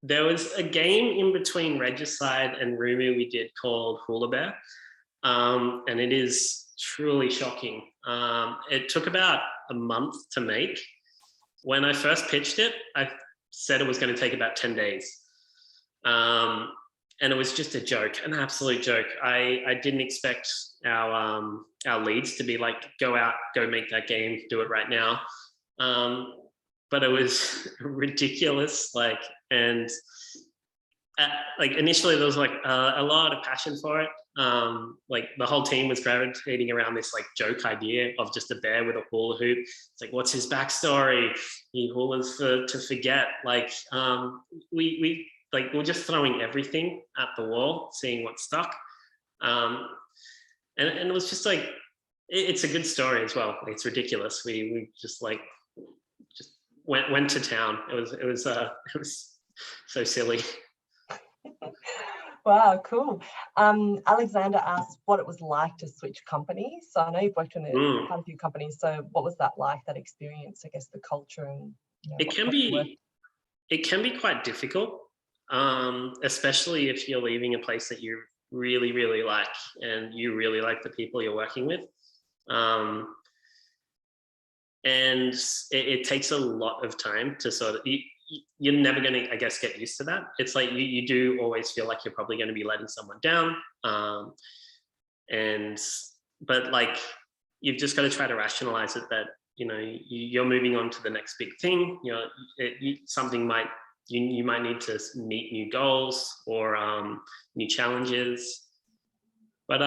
There was a game in between Regicide and Rumu we did called Hula Bear. And it is truly shocking. It took about a month to make. When I first pitched it, I said it was going to take about 10 days. And it was just a joke, an absolute joke. I didn't expect our leads to be like, go out, go make that game, do it right now. But it was ridiculous. Like initially there was like a lot of passion for it. Like the whole team was gravitating around this like joke idea of just a bear with a hula hoop. It's like, what's his backstory? He hulas to forget. Like we we're just throwing everything at the wall, seeing what stuck. And it was just like, it's a good story as well. It's ridiculous. We just went to town. It was so silly. Wow, cool. Alexander asked what it was like to switch companies. So I know you've worked in quite a few companies. So what was that like, that experience? I guess the culture and it can be quite difficult, especially if you're leaving a place that you really, really like and you really like the people you're working with. And it takes a lot of time to sort of, you're never going to, I guess, get used to that. It's like you do always feel like you're probably going to be letting someone down. But like, you've just got to try to rationalize it that, you're moving on to the next big thing. You might need to meet new goals or new challenges. But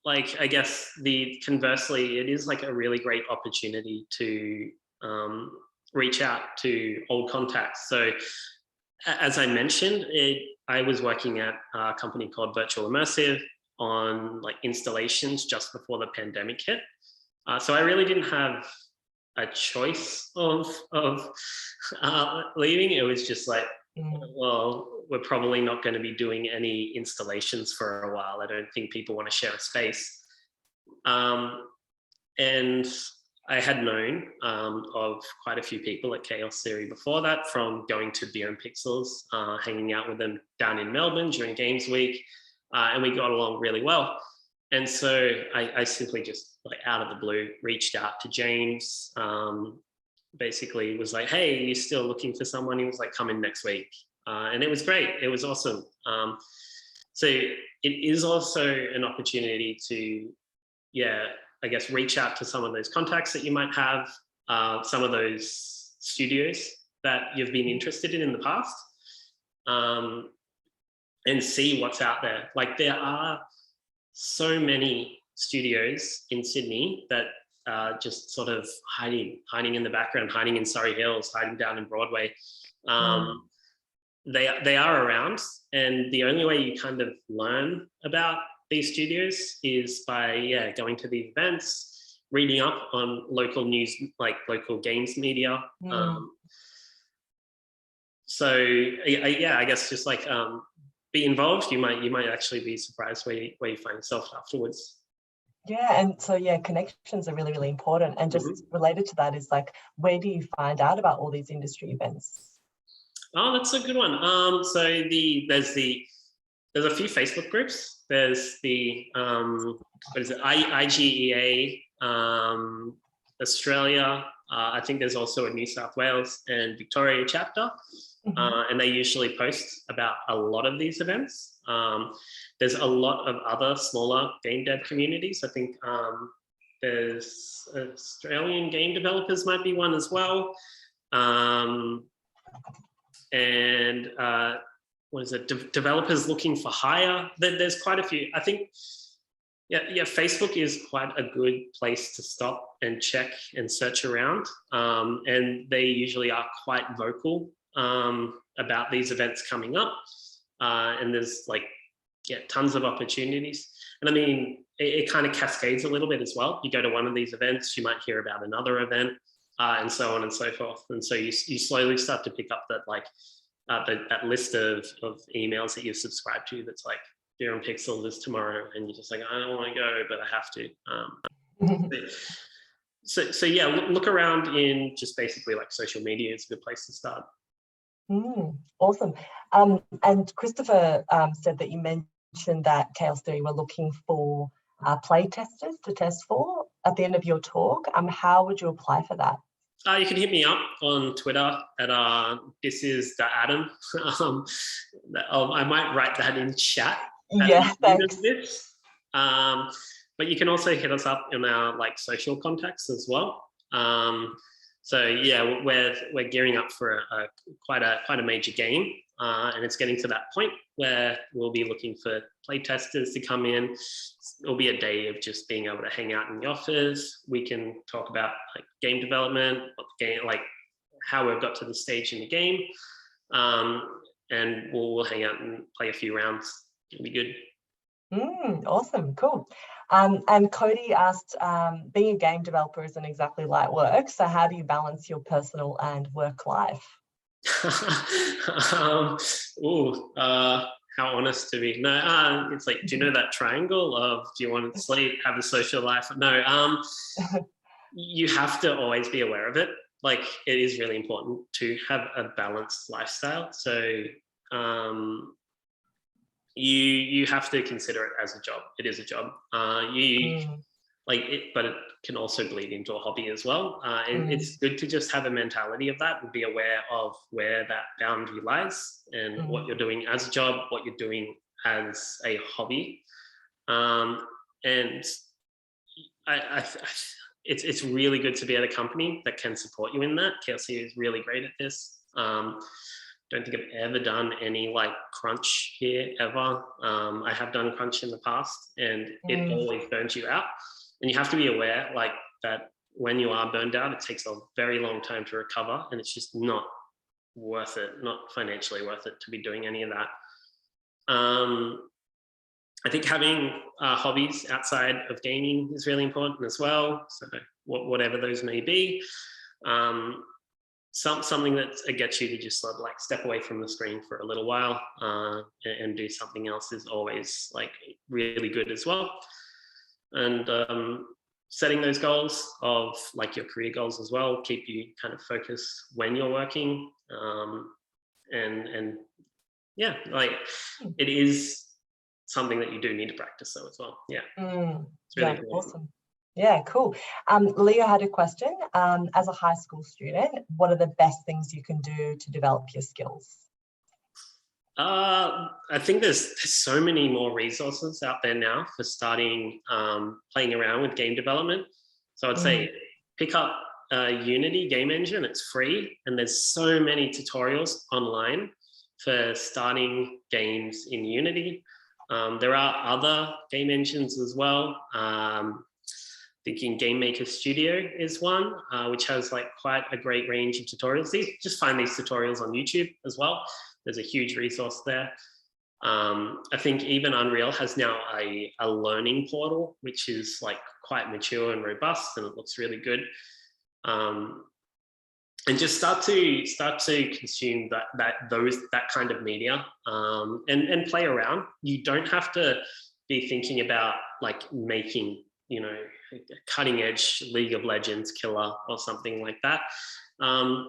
like, I guess conversely, it is like a really great opportunity to reach out to old contacts. So as I mentioned, I was working at a company called Virtual Immersive on like installations just before the pandemic hit. So I really didn't have a choice of leaving. It was just like, well, we're probably not going to be doing any installations for a while. I don't think people want to share a space. And I had known of quite a few people at Chaos Theory before that, from going to Beyond Pixels, hanging out with them down in Melbourne during Games Week, and we got along really well. And so I simply just, like, out of the blue, reached out to James, basically was like, hey, you're still looking for someone? He was like, come in next week. And it was great. It was awesome. So it is also an opportunity to, I guess, reach out to some of those contacts that you might have, some of those studios that you've been interested in the past, and see what's out there. Like, there are so many studios in Sydney that are just sort of hiding in the background, hiding in Surrey Hills, hiding down in Broadway. They are around, and the only way you kind of learn about these studios is by going to these events, reading up on local news, like local games media. So I guess just like be involved. You might actually be surprised where you find yourself afterwards. Yeah, and so connections are really, really important. And just related to that is, like, where do you find out about all these industry events? Oh, that's a good one. So there's a few Facebook groups. There's the IGEA Australia. I think there's also a New South Wales and Victoria chapter, and they usually post about a lot of these events. There's a lot of other smaller game dev communities. I think there's Australian game developers might be one as well. And what is it? Developers looking for hire. There's quite a few. I think Yeah, Facebook is quite a good place to stop and check and search around. And they usually are quite vocal about these events coming up. And there's like, tons of opportunities. And I mean, it kind of cascades a little bit as well. You go to one of these events, you might hear about another event, and so on and so forth. And so you slowly start to pick up that like that list of emails that you've subscribed to that's like, Deer and Pixels is tomorrow, and you're just like, I don't want to go, but I have to. So yeah, look around in just basically like social media is a good place to start. Awesome. And Christopher said that you mentioned that Chaos Theory were looking for play testers to test for at the end of your talk. How would you apply for that? You can hit me up on Twitter at this is the Adam. I might write that in chat. Yeah, thanks. But you can also hit us up in our like social contacts as well. So yeah, we're gearing up for quite a major game, and it's getting to that point where we'll be looking for play testers to come in. It'll be a day of just being able to hang out in the office. We can talk about like game development, what the game, like how we've got to the stage in the game, and we'll hang out and play a few rounds. It'll be good. Awesome, cool. And Cody asked, being a game developer isn't exactly light work, so how do you balance your personal and work life? How honest to be. No, it's like, do you know that triangle of do you want to sleep, have a social life? No, you have to always be aware of it. Like, it is really important to have a balanced lifestyle. So you have to consider it as a job. It is a job. Like it, but it can also bleed into a hobby as well. And it's good to just have a mentality of that and be aware of where that boundary lies and what you're doing as a job, what you're doing as a hobby. And it's really good to be at a company that can support you in that. KLC is really great at this. Don't think I've ever done any like crunch here ever. I have done crunch in the past, and it always burns you out. And you have to be aware like that when you are burned out, it takes a very long time to recover, and it's just not worth it, not financially worth it to be doing any of that. I think having hobbies outside of gaming is really important as well. So whatever those may be. Something that gets you to just sort of like step away from the screen for a little while and do something else is always like really good as well. And setting those goals of like your career goals as well, keep you kind of focused when you're working. And yeah, like it is something that you do need to practice though as well. Yeah. It's really important. Awesome. Yeah, cool. Leo had a question. As a high school student, what are the best things you can do to develop your skills? I think there's so many more resources out there now for starting playing around with game development. So I'd say pick up Unity game engine. It's free, and there's so many tutorials online for starting games in Unity. There are other game engines as well. Thinking Game Maker Studio is one, which has like quite a great range of tutorials. Just find these tutorials on YouTube as well. There's a huge resource there. I think even Unreal has now a learning portal, which is like quite mature and robust, and it looks really good. And just start to consume that kind of media and play around. You don't have to be thinking about like making, you know, a cutting edge League of Legends killer or something like that.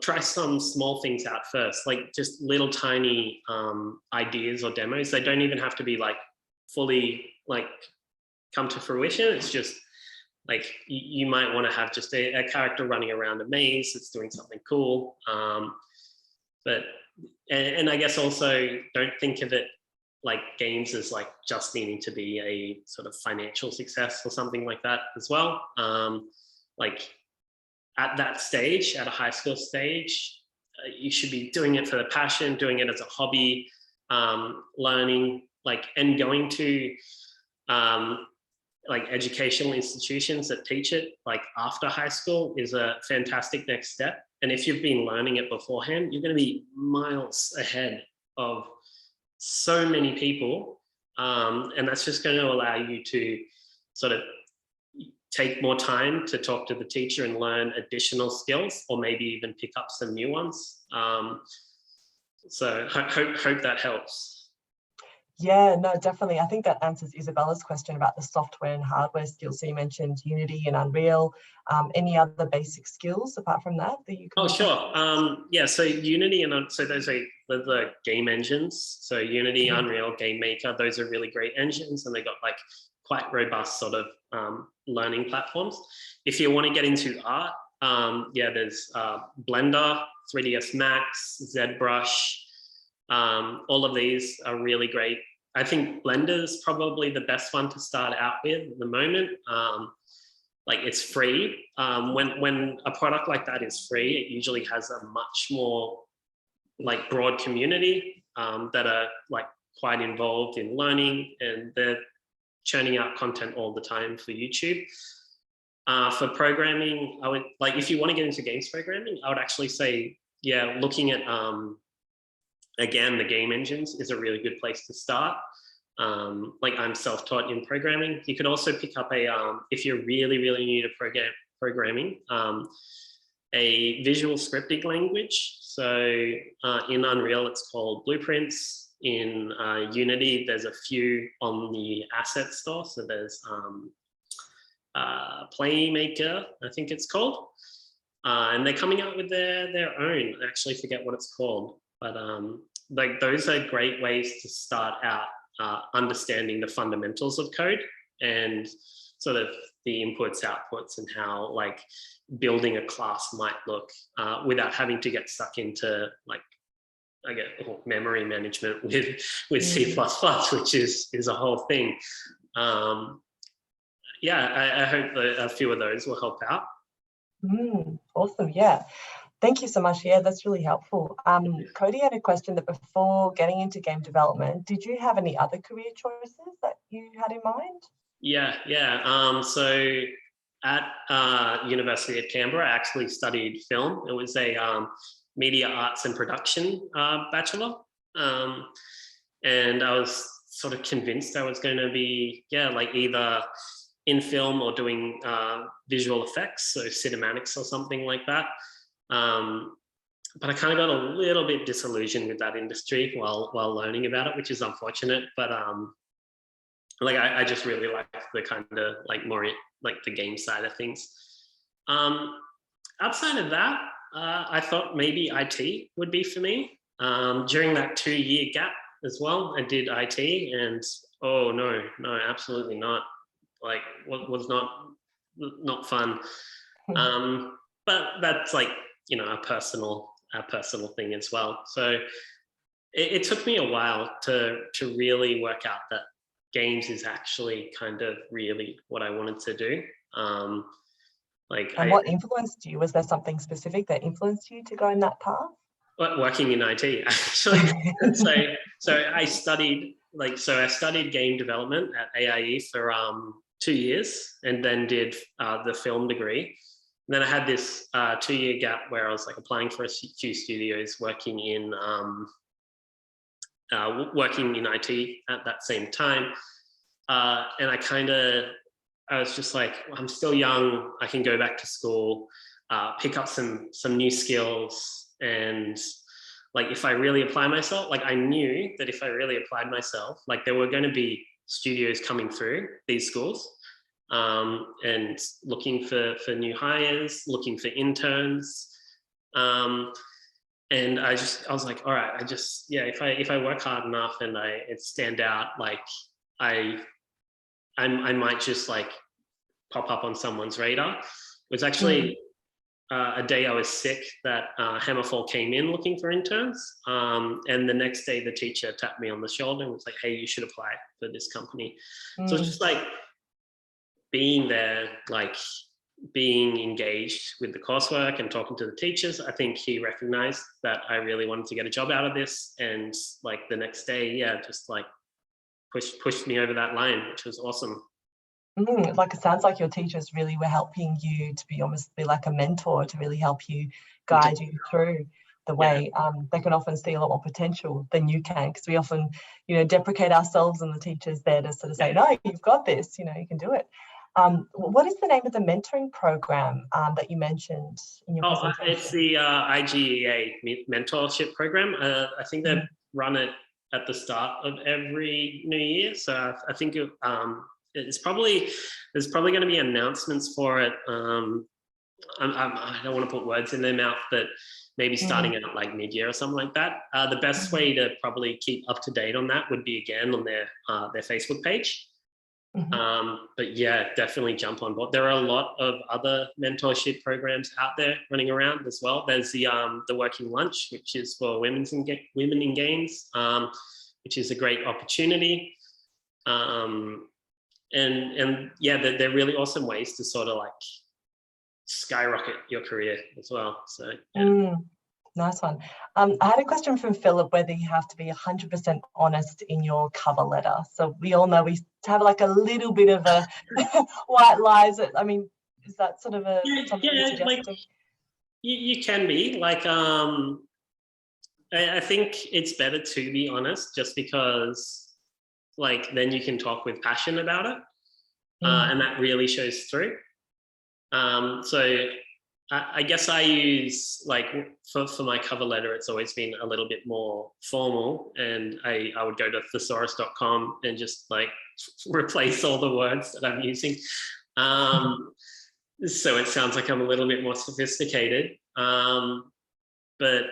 Try some small things out first, like just little tiny ideas or demos. They don't even have to be like fully like come to fruition. It's just like you might want to have just a character running around a maze that's doing something cool. But I guess also don't think of it like games as like just needing to be a sort of financial success or something like that as well. Like at that stage, at a high school stage, you should be doing it for the passion, doing it as a hobby, learning, like, and going to like educational institutions that teach it like after high school is a fantastic next step. And if you've been learning it beforehand, you're going to be miles ahead of so many people. And that's just going to allow you to sort of take more time to talk to the teacher and learn additional skills, or maybe even pick up some new ones. So hope that helps. Yeah, no, definitely. I think that answers Isabella's question about the software and hardware skills. So you mentioned Unity and Unreal. Any other basic skills apart from that you can? Oh, sure. Yeah, so Unity and so those are the game engines. So Unity, Unreal, Game Maker, those are really great engines, and they got like quite robust sort of learning platforms. If you want to get into art, yeah, there's Blender, 3ds Max, ZBrush. All of these are really great. I think Blender is probably the best one to start out with at the moment. Like it's free. When a product like that is free, it usually has a much more like broad community that are like quite involved in learning, and they're churning out content all the time for YouTube. For programming, I would like, if you want to get into games programming, I would actually say, yeah, looking at again, the game engines is a really good place to start. Like I'm self-taught in programming. You could also pick up a, if you're really, really new to programming, a visual scripting language. So in Unreal, it's called Blueprints. In Unity, there's a few on the asset store. So there's Playmaker, I think it's called. And they're coming out with their own. I actually forget what it's called. But like those are great ways to start out understanding the fundamentals of code and sort of the inputs, outputs, and how like building a class might look without having to get stuck into like, I get memory management with C++, which is a whole thing. Yeah, I hope that a few of those will help out. Awesome, yeah. Thank you so much. Yeah, that's really helpful. Cody had a question that before getting into game development, did you have any other career choices that you had in mind? Yeah. So at University of Canberra, I actually studied film. It was a media arts and production bachelor. And I was sort of convinced I was going to be, yeah, like either in film or doing visual effects, so cinematics or something like that. But I kind of got a little bit disillusioned with that industry while learning about it, which is unfortunate. But like I just really like the kind of like more like the game side of things. Outside of that, I thought maybe IT would be for me. During that 2-year gap as well, I did IT, and oh no, absolutely not. Like was not fun. But that's like, you know, a personal thing as well. So it took me a while to really work out that games is actually kind of really what I wanted to do. What influenced you? Was there something specific that influenced you to go in that path? Working in IT, actually. so I studied I studied game development at AIE for 2 years, and then did the film degree. And then I had this 2-year gap where I was like applying for a few studios, working in IT at that same time. And I was just like, well, I'm still young. I can go back to school, pick up some new skills. And like, if I really apply myself, like I knew that if I really applied myself, like there were going to be studios coming through these schools. And looking for new hires, looking for interns. And I was like, all right, if I work hard enough and it stand out, like I might just like pop up on someone's radar. It was actually a day I was sick that Hammerfall came in looking for interns. And the next day the teacher tapped me on the shoulder and was like, hey, you should apply for this company. So it's just like, being there, like being engaged with the coursework and talking to the teachers, I think he recognized that I really wanted to get a job out of this. And like the next day, yeah, just like pushed me over that line, which was awesome. Like it sounds like your teachers really were helping you to be almost be like a mentor to really help you guide you through the way. They can often see a lot more potential than you can, because we often, deprecate ourselves and the teachers there to sort of say, no, you've got this, you can do it. What is the name of the mentoring program that you mentioned in your presentation? It's the IGEA mentorship program. I think they run it at the start of every new year. So I think there's probably going to be announcements for it. I don't want to put words in their mouth, but maybe starting out like mid-year or something like that. The best way to probably keep up to date on that would be again on their Facebook page. But yeah, definitely jump on board. There are a lot of other mentorship programs out there running around as well. There's the Working Lunch, which is for women in games, which is a great opportunity. And yeah, they're really awesome ways to sort of like skyrocket your career as well. So yeah. Nice one. I had a question from Philip whether you have to be 100% honest in your cover letter. So we all know we have like a little bit of a white lies. I mean, is that sort of something you're suggesting? Like you can be like, I think it's better to be honest, just because like then you can talk with passion about it, and that really shows through. So I guess I use like for my cover letter, it's always been a little bit more formal, and I would go to thesaurus.com and just like replace all the words that I'm using. So it sounds like I'm a little bit more sophisticated. But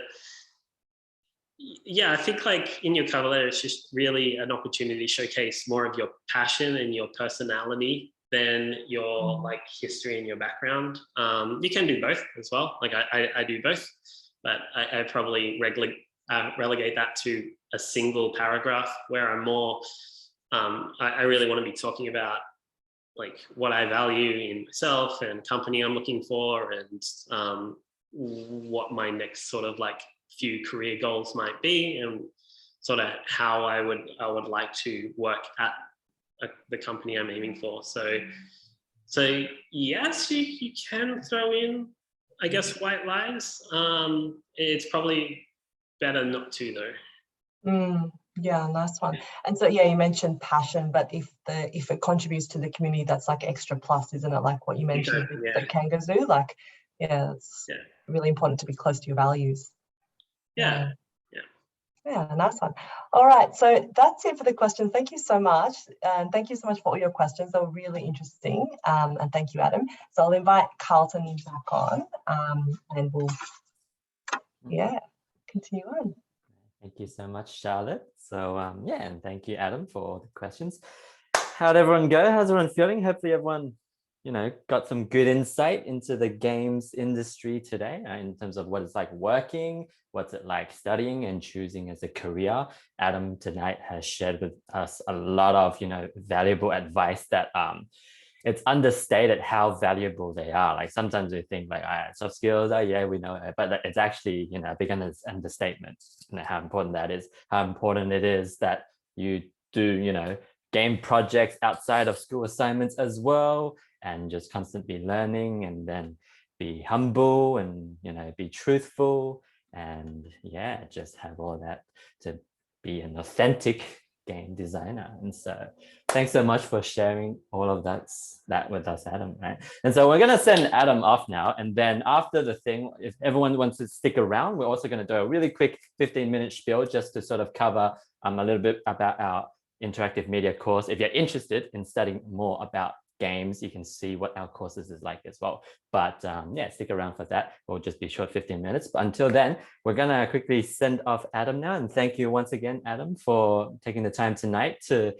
yeah, I think like in your cover letter, it's just really an opportunity to showcase more of your passion and your personality than your like history and your background. You can do both as well. Like I do both, but I probably relegate that to a single paragraph where I'm more, I really want to be talking about like what I value in myself and company I'm looking for, and what my next sort of like few career goals might be, and sort of how I would like to work at the company I'm aiming for. So yes, you can throw in, I guess, white lies. It's probably better not to though. Yeah, nice one. And so yeah, you mentioned passion, but if it contributes to the community, that's like extra plus, isn't it? Like what you mentioned with the Kangazoo, like it's really important to be close to your values. Yeah, nice one. All right, so that's it for the questions. Thank you so much. And thank you so much for all your questions. They were really interesting. And thank you, Adam. So I'll invite Carlton back on, and we'll, continue on. Thank you so much, Charlotte. So and thank you, Adam, for all the questions. How'd everyone go? How's everyone feeling? Hopefully everyone, got some good insight into the games industry today, in terms of what it's like working, what's it like studying and choosing as a career. Adam tonight has shared with us a lot of, valuable advice that it's understated how valuable they are. Like sometimes we think like, soft skills, we know it, but it's actually, a big understatement, how important that is, how important it is that you do, game projects outside of school assignments as well, and just constantly learning, and then be humble and, be truthful, and just have all that to be an authentic game designer. And so thanks so much for sharing all of that with us, Adam, right? And so we're going to send Adam off now, and then after the thing, if everyone wants to stick around, we're also going to do a really quick 15-minute spiel just to sort of cover a little bit about our interactive media course. If you're interested in studying more about games, you can see what our courses is like as well. But stick around for that. We'll just be short 15 minutes. But until then, we're gonna quickly send off Adam now. And thank you once again, Adam, for taking the time tonight to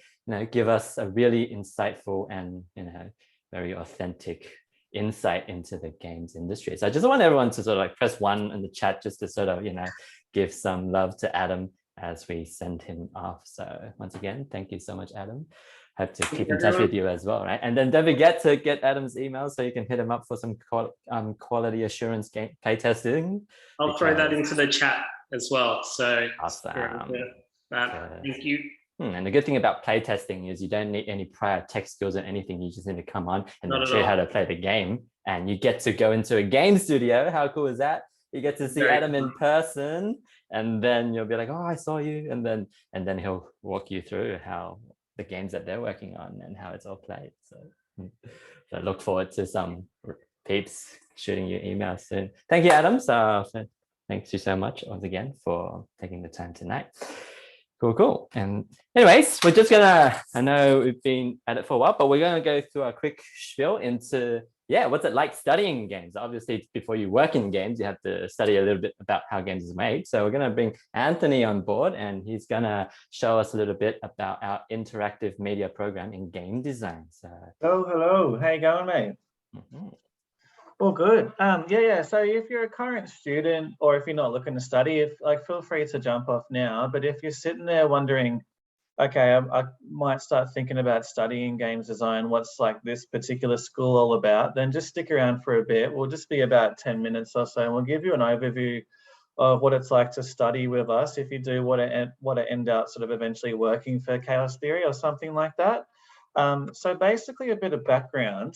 give us a really insightful and very authentic insight into the games industry. So I just want everyone to sort of like press 1 in the chat just to sort of give some love to Adam as we send him off. So once again, thank you so much, Adam. Hope to keep in touch with you as well, right? And then don't forget to get Adam's email so you can hit him up for some quality assurance play testing. I'll throw that into the chat as well. So awesome. thank you. And the good thing about playtesting is you don't need any prior tech skills or anything. You just need to come on and Not then at show you how all. to play the game. And you get to go into a game studio. How cool is that? You get to see Very Adam in cool. person, and then you'll be like, oh, I saw you. And then he'll walk you through how the games that they're working on and how it's all played. So look forward to some peeps shooting you emails soon. Thank you, Adam. So thanks you so much once again for taking the time tonight. Cool. And anyways, we're just gonna, I know we've been at it for a while, but we're gonna go through a quick spiel into, what's it like studying games? Obviously, before you work in games, you have to study a little bit about how games is made. So we're gonna bring Anthony on board, and he's gonna show us a little bit about our interactive media program in game design. So, hello. How you going, mate? All good. Yeah. So if you're a current student, or if you're not looking to study, feel free to jump off now. But if you're sitting there wondering, okay, I might start thinking about studying games design, what's like this particular school all about, then just stick around for a bit. We'll just be about 10 minutes or so, and we'll give you an overview of what it's like to study with us if you do want to end up sort of eventually working for Chaos Theory or something like that. So basically a bit of background.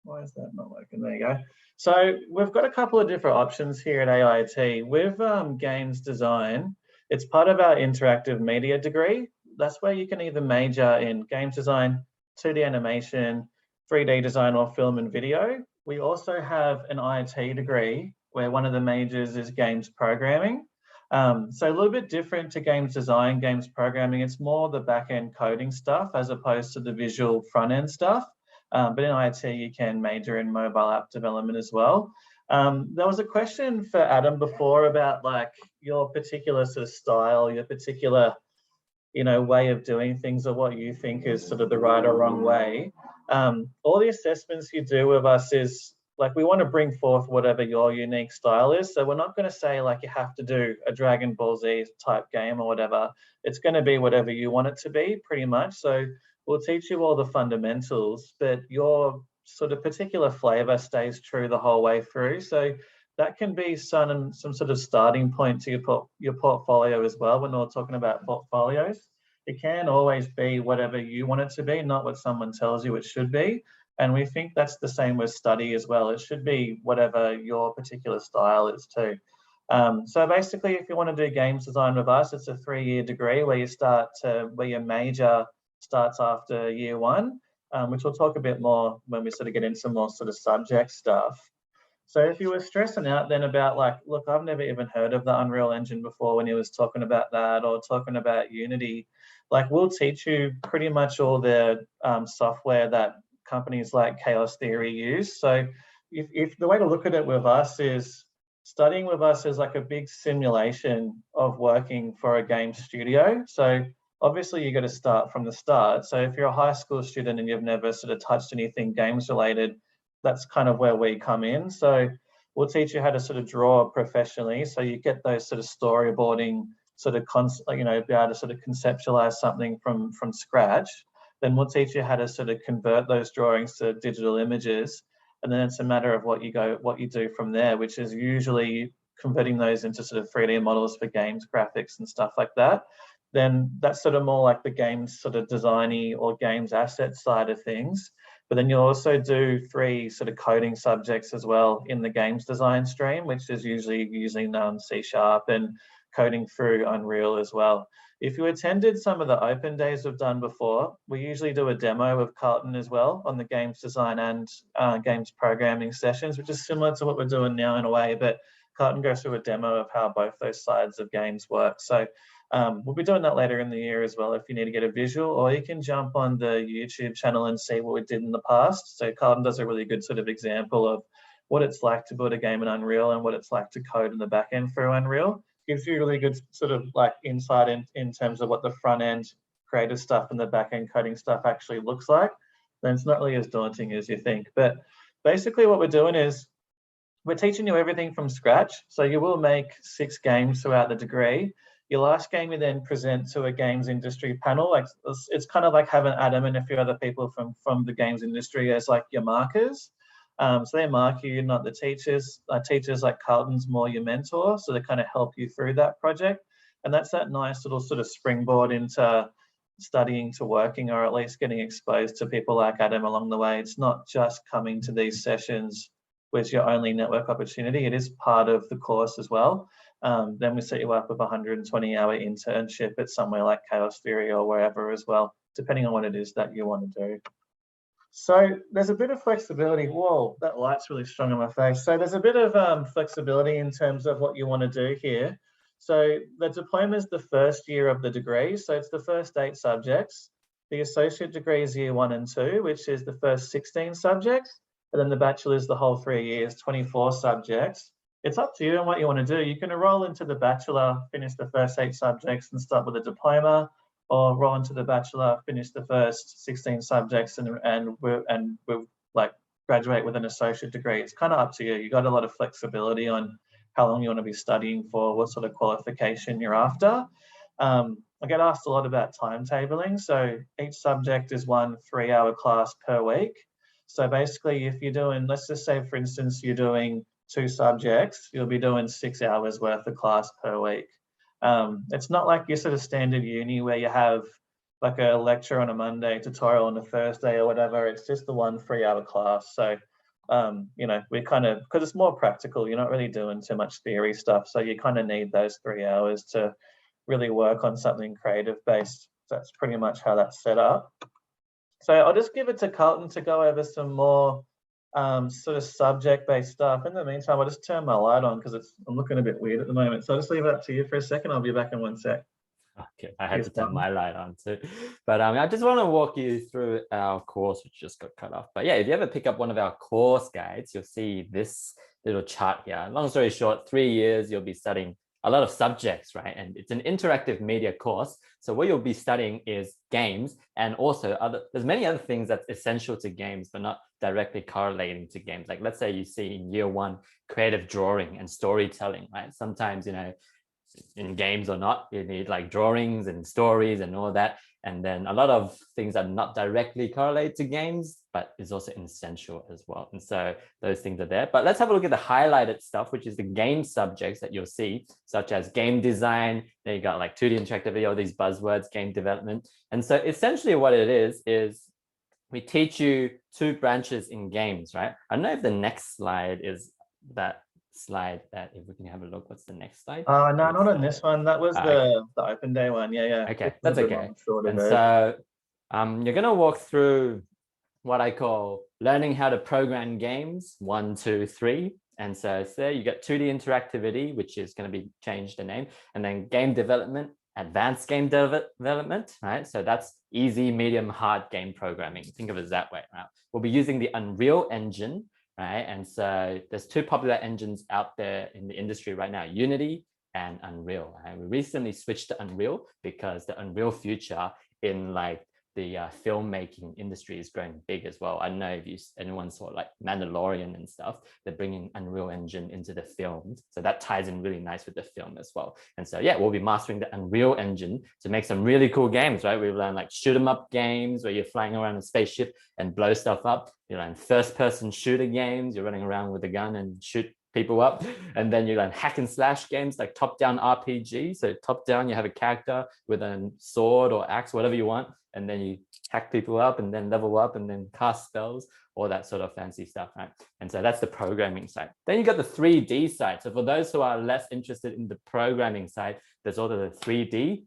Why is that not working? There you go. So we've got a couple of different options here at AIT. With games design, it's part of our interactive media degree. That's where you can either major in games design, 2D animation, 3D design, or film and video. We also have an IT degree where one of the majors is games programming. So a little bit different to games design, games programming. It's more the back-end coding stuff as opposed to the visual front-end stuff. But in IT, you can major in mobile app development as well. There was a question for Adam before about like your particular sort of style, your particular, way of doing things, or what you think is sort of the right or wrong way. All the assessments you do with us is like, we want to bring forth whatever your unique style is. So we're not going to say like you have to do a Dragon Ball Z type game or whatever. It's going to be whatever you want it to be, pretty much. So we'll teach you all the fundamentals, but your sort of particular flavor stays true the whole way through. So that can be some sort of starting point to your portfolio as well. When we're talking about portfolios, it can always be whatever you want it to be, not what someone tells you it should be. And we think that's the same with study as well. It should be whatever your particular style is too. So basically, if you want to do games design with us, it's a 3-year degree where your major starts after year 1, which we'll talk a bit more when we sort of get into more sort of subject stuff. So if you were stressing out then about like, look, I've never even heard of the Unreal Engine before, when he was talking about that, or talking about Unity, like we'll teach you pretty much all the software that companies like Chaos Theory use. So if the way to look at it with us is, studying with us is like a big simulation of working for a game studio. So obviously you got to start from the start. So if you're a high school student and you've never sort of touched anything games related, that's kind of where we come in. So we'll teach you how to sort of draw professionally. So you get those sort of storyboarding sort of be able to sort of conceptualize something from scratch. Then we'll teach you how to sort of convert those drawings to digital images. And then it's a matter of what you do from there, which is usually converting those into sort of 3D models for games, graphics and stuff like that. Then that's sort of more like the games sort of designy or games asset side of things. But then you'll also do 3 sort of coding subjects as well in the games design stream, which is usually using C# and coding through Unreal as well. If you attended some of the open days we've done before, we usually do a demo with Carlton as well on the games design and games programming sessions, which is similar to what we're doing now in a way, but Carlton goes through a demo of how both those sides of games work. So we'll be doing that later in the year as well if you need to get a visual, or you can jump on the YouTube channel and see what we did in the past. So Carlton does a really good sort of example of what it's like to build a game in Unreal and what it's like to code in the back end through Unreal. Gives you really good sort of like insight in terms of what the front end creative stuff and the back end coding stuff actually looks like. Then it's not really as daunting as you think. But basically what we're doing is we're teaching you everything from scratch. So you will make 6 games throughout the degree. Your last game you then present to a games industry panel. Like it's kind of like having Adam and a few other people from the games industry as like your markers. So they mark you, not the teachers. Teachers like Carlton's more your mentor, so they kind of help you through that project. And that's that nice little sort of springboard into studying to working, or at least getting exposed to people like Adam along the way. It's not just coming to these sessions with your only network opportunity. It is part of the course as well. Then we set you up with a 120-hour internship at somewhere like Chaos Theory or wherever as well, depending on what it is that you want to do. So there's a bit of flexibility. Whoa, that light's really strong on my face. So there's a bit of flexibility in terms of what you want to do here. So the diploma is the first year of the degree. So it's the first 8 subjects. The associate degree is year 1 and 2, which is the first 16 subjects. And then the bachelor is the whole 3 years, 24 subjects. It's up to you on what you want to do. You can enroll into the bachelor, finish the first 8 subjects and start with a diploma, or roll into the bachelor, finish the first 16 subjects and we'll like graduate with an associate degree. It's kind of up to you. You got a lot of flexibility on how long you want to be studying for, what sort of qualification you're after. I get asked a lot about timetabling. So each subject is 1 3-hour class per week. So basically if you're doing, let's just say for instance, you're doing 2 subjects, you'll be doing 6 hours worth of class per week. It's not like your sort of standard uni where you have like a lecture on a Monday, tutorial on a Thursday or whatever. It's just the 1 3-hour class. So, you know, we kind of, because it's more practical, you're not really doing too much theory stuff. So you kind of need those 3 hours to really work on something creative based. That's pretty much how that's set up. So I'll just give it to Carlton to go over some more sort of subject-based stuff. In the meantime, I'll just turn my light on because I'm looking a bit weird at the moment. So I'll just leave it up to you for a second. I'll be back in 1 sec. Okay, I had to turn my light on too. But I just want to walk you through our course, which just got cut off. But yeah, if you ever pick up one of our course guides, you'll see this little chart here. Long story short, 3 years, you'll be studying a lot of subjects, right? And it's an interactive media course. So what you'll be studying is games, and also there's many other things that's essential to games, but not directly correlating to games. Like let's say you see in year 1, creative drawing and storytelling, right? Sometimes, you know, in games or not, you need like drawings and stories and all that. And then a lot of things are not directly correlated to games, but is also essential as well. And so those things are there. But let's have a look at the highlighted stuff, which is the game subjects that you'll see, such as game design. Then you got like 2D interactivity, all these buzzwords, game development. And so essentially what it is we teach you 2 branches in games, right? I don't know if the next slide is that slide that, if we can have a look, what's the next slide? No, not on this one. That was the open day one. Yeah. Okay, that's okay. And so you're going to walk through what I call learning how to program games 1, 2, 3. And so there you get 2D interactivity, which is going to be changed the name, and then game development, advanced game development, right? So that's easy, medium, hard game programming. Think of it that way, right? We'll be using the Unreal Engine, right? And so there's 2 popular engines out there in the industry right now, Unity and Unreal. And we recently switched to Unreal because the Unreal future in like the filmmaking industry is growing big as well. I don't know if anyone saw like Mandalorian and stuff, they're bringing Unreal Engine into the films. So that ties in really nice with the film as well. And so, yeah, we'll be mastering the Unreal Engine to make some really cool games, right? We've learned like shoot 'em up games where you're flying around a spaceship and blow stuff up. You learn first person shooter games, you're running around with a gun and shoot people up. And then you learn hack and slash games like top down RPG. So top down, you have a character with a sword or axe, whatever you want. And then you hack people up and then level up and then cast spells, all that sort of fancy stuff, right? And so that's the programming side. Then you got the 3D side. So for those who are less interested in the programming side, there's also the 3D.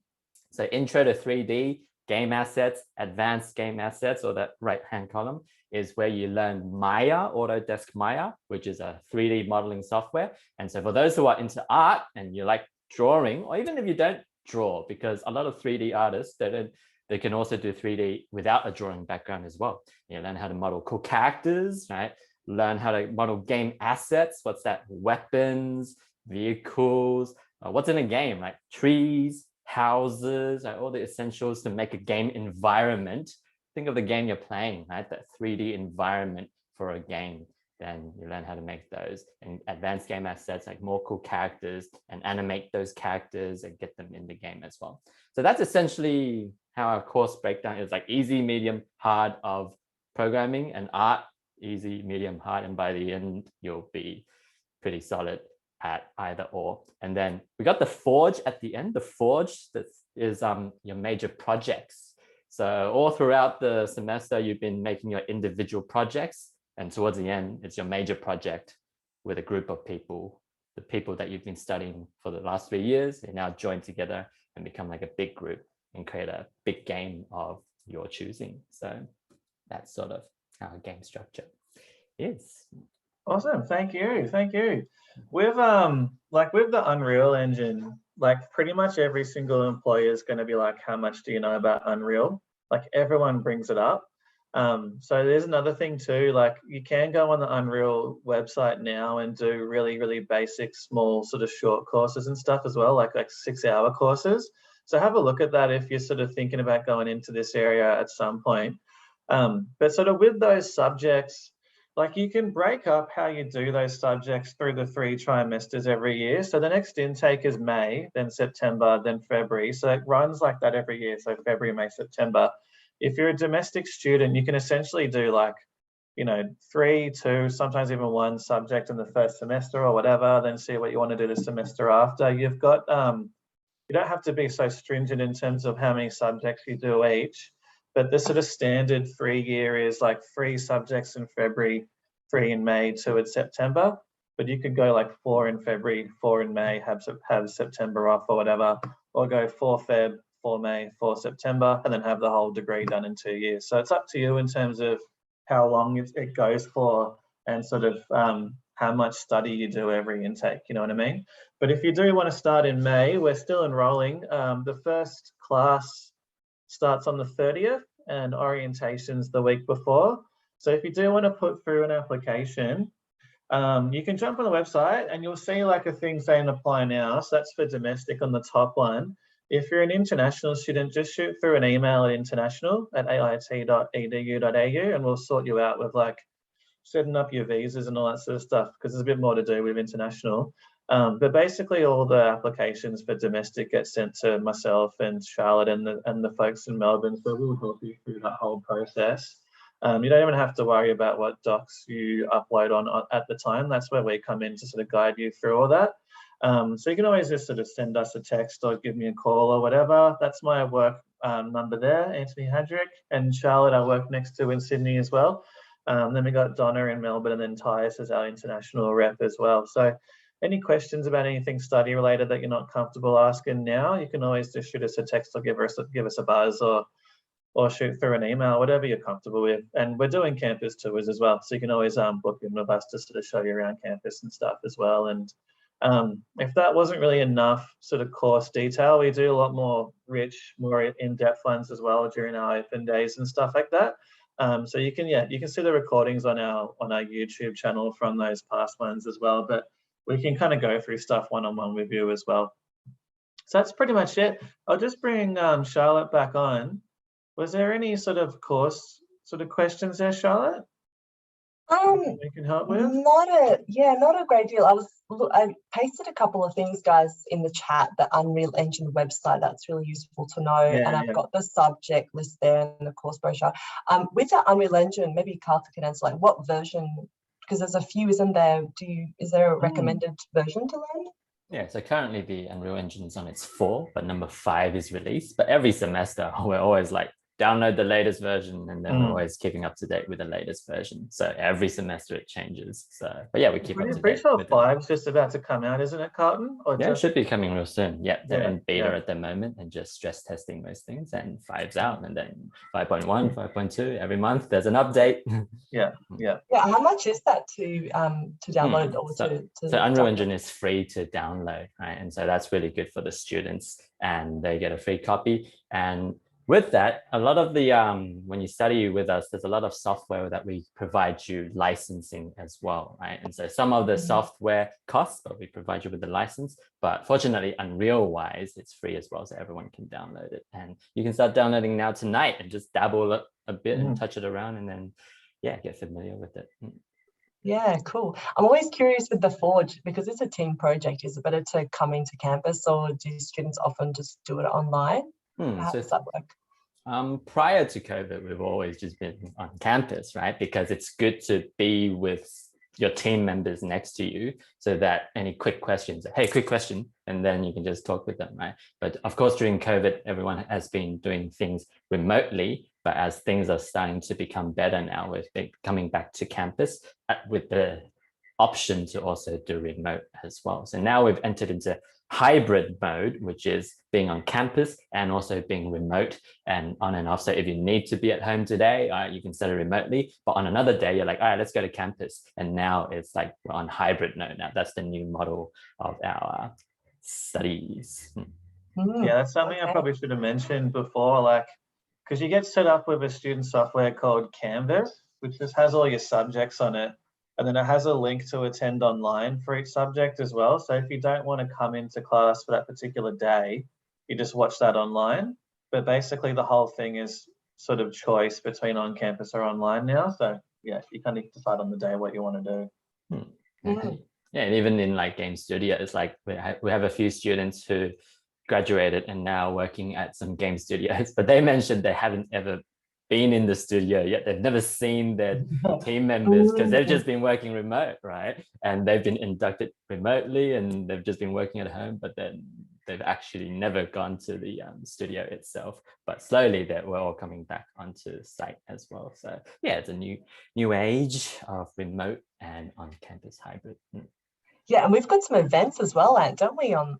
So intro to 3D, game assets, advanced game assets, or that right-hand column is where you learn Maya, Autodesk Maya, which is a 3D modeling software. And so for those who are into art and you like drawing, or even if you don't draw, because a lot of 3D artists, they can also do 3D without a drawing background as well. You learn how to model cool characters, right? Learn how to model game assets. What's that? Weapons, vehicles, what's in a game, like trees, houses, like all the essentials to make a game environment. Think of the game you're playing, right? That 3D environment for a game. Then you learn how to make those and advanced game assets, like more cool characters, and animate those characters and get them in the game as well. So that's essentially how our course breakdown is, like easy, medium, hard of programming, and art, easy, medium, hard. And by the end, you'll be pretty solid at either or. And then we got the Forge at the end. The Forge, that is your major projects. So all throughout the semester, you've been making your individual projects, and towards the end, it's your major project with a group of people. The people that you've been studying for the last 3 years, they now join together and become like a big group and create a big game of your choosing. So that's sort of how a game structure is. Awesome. Thank you. Thank you. With like with the Unreal Engine, like pretty much every single employer is going to be like, how much do you know about Unreal? Like everyone brings it up. So there's another thing too, like you can go on the Unreal website now and do really, really basic, small sort of short courses and stuff as well, like 6-hour courses. So have a look at that if you're sort of thinking about going into this area at some point. But sort of with those subjects, like you can break up how you do those subjects through the 3 trimesters every year. So the next intake is May, then September, then February. So it runs like that every year. So February, May, September. If you're a domestic student, you can essentially do like, 3, 2, sometimes even 1 subject in the first semester or whatever, then see what you want to do the semester after. You've got, you don't have to be so stringent in terms of how many subjects you do each, but the sort of standard 3-year is like 3 subjects in February, 3 in May, 2 in September. But you could go like 4 in February, 4 in May, have September off or whatever, or go 4 Feb, 4 May, 4 September, and then have the whole degree done in 2 years. So it's up to you in terms of how long it goes for and sort of how much study you do every intake, you know what I mean? But if you do want to start in May, we're still enrolling. The first class starts on the 30th and orientation's the week before. So if you do want to put through an application, you can jump on the website and you'll see like a thing saying apply now. So that's for domestic on the top one. If you're an international student, just shoot through an email at international@ait.edu.au and we'll sort you out with like setting up your visas and all that sort of stuff, because there's a bit more to do with international. But basically all the applications for domestic get sent to myself and Charlotte and the folks in Melbourne. So we'll help you through that whole process. You don't even have to worry about what docs you upload on at the time. That's where we come in to sort of guide you through all that. So you can always just sort of send us a text or give me a call or whatever. That's my work number there, Anthony Hadrick, and Charlotte I work next to in Sydney as well. Then we got Donna in Melbourne and then Tyus as our international rep as well. So any questions about anything study related that you're not comfortable asking now, you can always just shoot us a text or give us a buzz or shoot through an email, whatever you're comfortable with. And we're doing campus tours as well. So you can always book in with us to sort of show you around campus and stuff as well. And if that wasn't really enough sort of course detail, we do a lot more rich, more in-depth ones as well during our open days and stuff like that. So you can see the recordings on our YouTube channel from those past ones as well, but we can kind of go through stuff one-on-one with you as well. So that's pretty much it. I'll just bring Charlotte back on. Was there any sort of course sort of questions there, Charlotte? We can help with? Not a great deal. I pasted a couple of things, guys, in the chat, the Unreal Engine website. That's really useful to know. And I've got the subject list there and the course brochure. With the Unreal Engine, maybe Carlton can answer, like what version, because there's a few, isn't there? Is there a recommended version to learn? Yeah, so currently the Unreal Engine is on its 4, but number 5 is released. But every semester, we're always like, download the latest version, and then we're always keeping up to date with the latest version. So every semester it changes. So, but yeah, we keep up to date. Pretty sure 5's just about to come out, isn't it, Carlton? Or yeah, it should be coming real soon. Yeah, they're in beta at the moment and just stress testing most things. And 5's out, and then 5.1, 5.2 every month. There's an update. Yeah. How much is that to download or to So Unreal Engine is free to download, right? And so that's really good for the students, and they get a free copy. And with that, a lot of the, when you study with us, there's a lot of software that we provide you licensing as well, right? And so some of the software costs, but we provide you with the license. But fortunately, Unreal-wise, it's free as well, so everyone can download it. And you can start downloading now tonight and just dabble a bit and touch it around, and then, get familiar with it. Yeah, cool. I'm always curious with the Forge, because it's a team project. Is it better to come into campus, or do students often just do it online? How does that work? Prior to COVID, we've always just been on campus, right? Because it's good to be with your team members next to you, so that any quick questions, hey, quick question, and then you can just talk with them, right? But of course, during COVID, everyone has been doing things remotely, but as things are starting to become better now, we're coming back to campus with the option to also do remote as well. So now we've entered into hybrid mode, which is being on campus and also being remote and on and off. So if you need to be at home today, you can study remotely, but on another day, you're like, all right, let's go to campus. And now it's like we're on hybrid mode now. That's the new model of our studies. Yeah, that's something I probably should have mentioned before, like, because you get set up with a student software called Canvas, which just has all your subjects on it. And then it has a link to attend online for each subject as well. So if you don't want to come into class for that particular day, you just watch that online. But basically the whole thing is sort of choice between on campus or online now. So yeah, you kind of decide on the day what you want to do. Yeah, and even in like Game Studio, it's like we have a few students who graduated and now working at some game studios, but they mentioned they haven't ever been in the studio yet. They've never seen their team members because they've just been working remote, right? And they've been inducted remotely and they've just been working at home, but then they've actually never gone to the studio itself. But slowly we're all coming back onto site as well. So yeah, it's a new age of remote and on-campus hybrid. Yeah, and we've got some events as well, Ant, don't we, on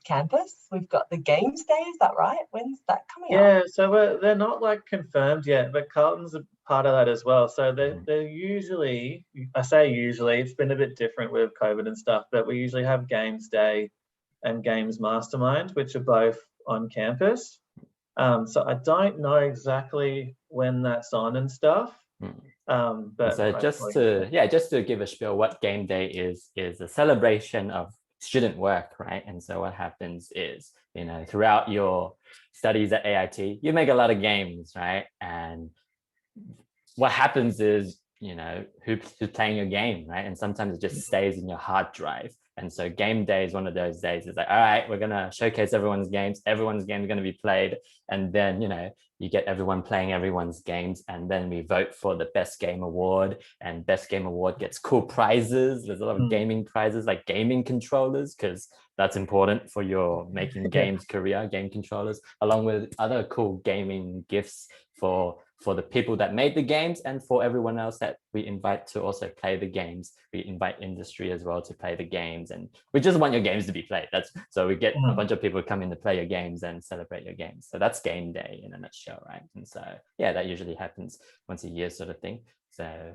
campus? We've got the Games Day, is that right? When's that coming up? Yeah, so they're not like confirmed yet, but Carlton's a part of that as well. So they're usually, I say usually, it's been a bit different with COVID and stuff, but we usually have Games Day and Games Mastermind, which are both on campus. So I don't know exactly when that's on and stuff. But so just to give a spiel, what Game Day is a celebration of student work, right? And so what happens is, throughout your studies at AIT, you make a lot of games, right? And what happens is, who's playing your game, right? And sometimes it just stays in your hard drive. And so Game Day is one of those days. It's like, all right, we're going to showcase everyone's games. Everyone's game is going to be played. And then, you get everyone playing everyone's games. And then we vote for the best game award. And best game award gets cool prizes. There's a lot of gaming prizes like gaming controllers, because that's important for your making games career, game controllers, along with other cool gaming gifts for the people that made the games and for everyone else that we invite to also play the games. We invite industry as well to play the games, and we just want your games to be played. So we get a bunch of people come in to play your games and celebrate your games. So that's Game Day in a nutshell, right? And so yeah, that usually happens once a year sort of thing. So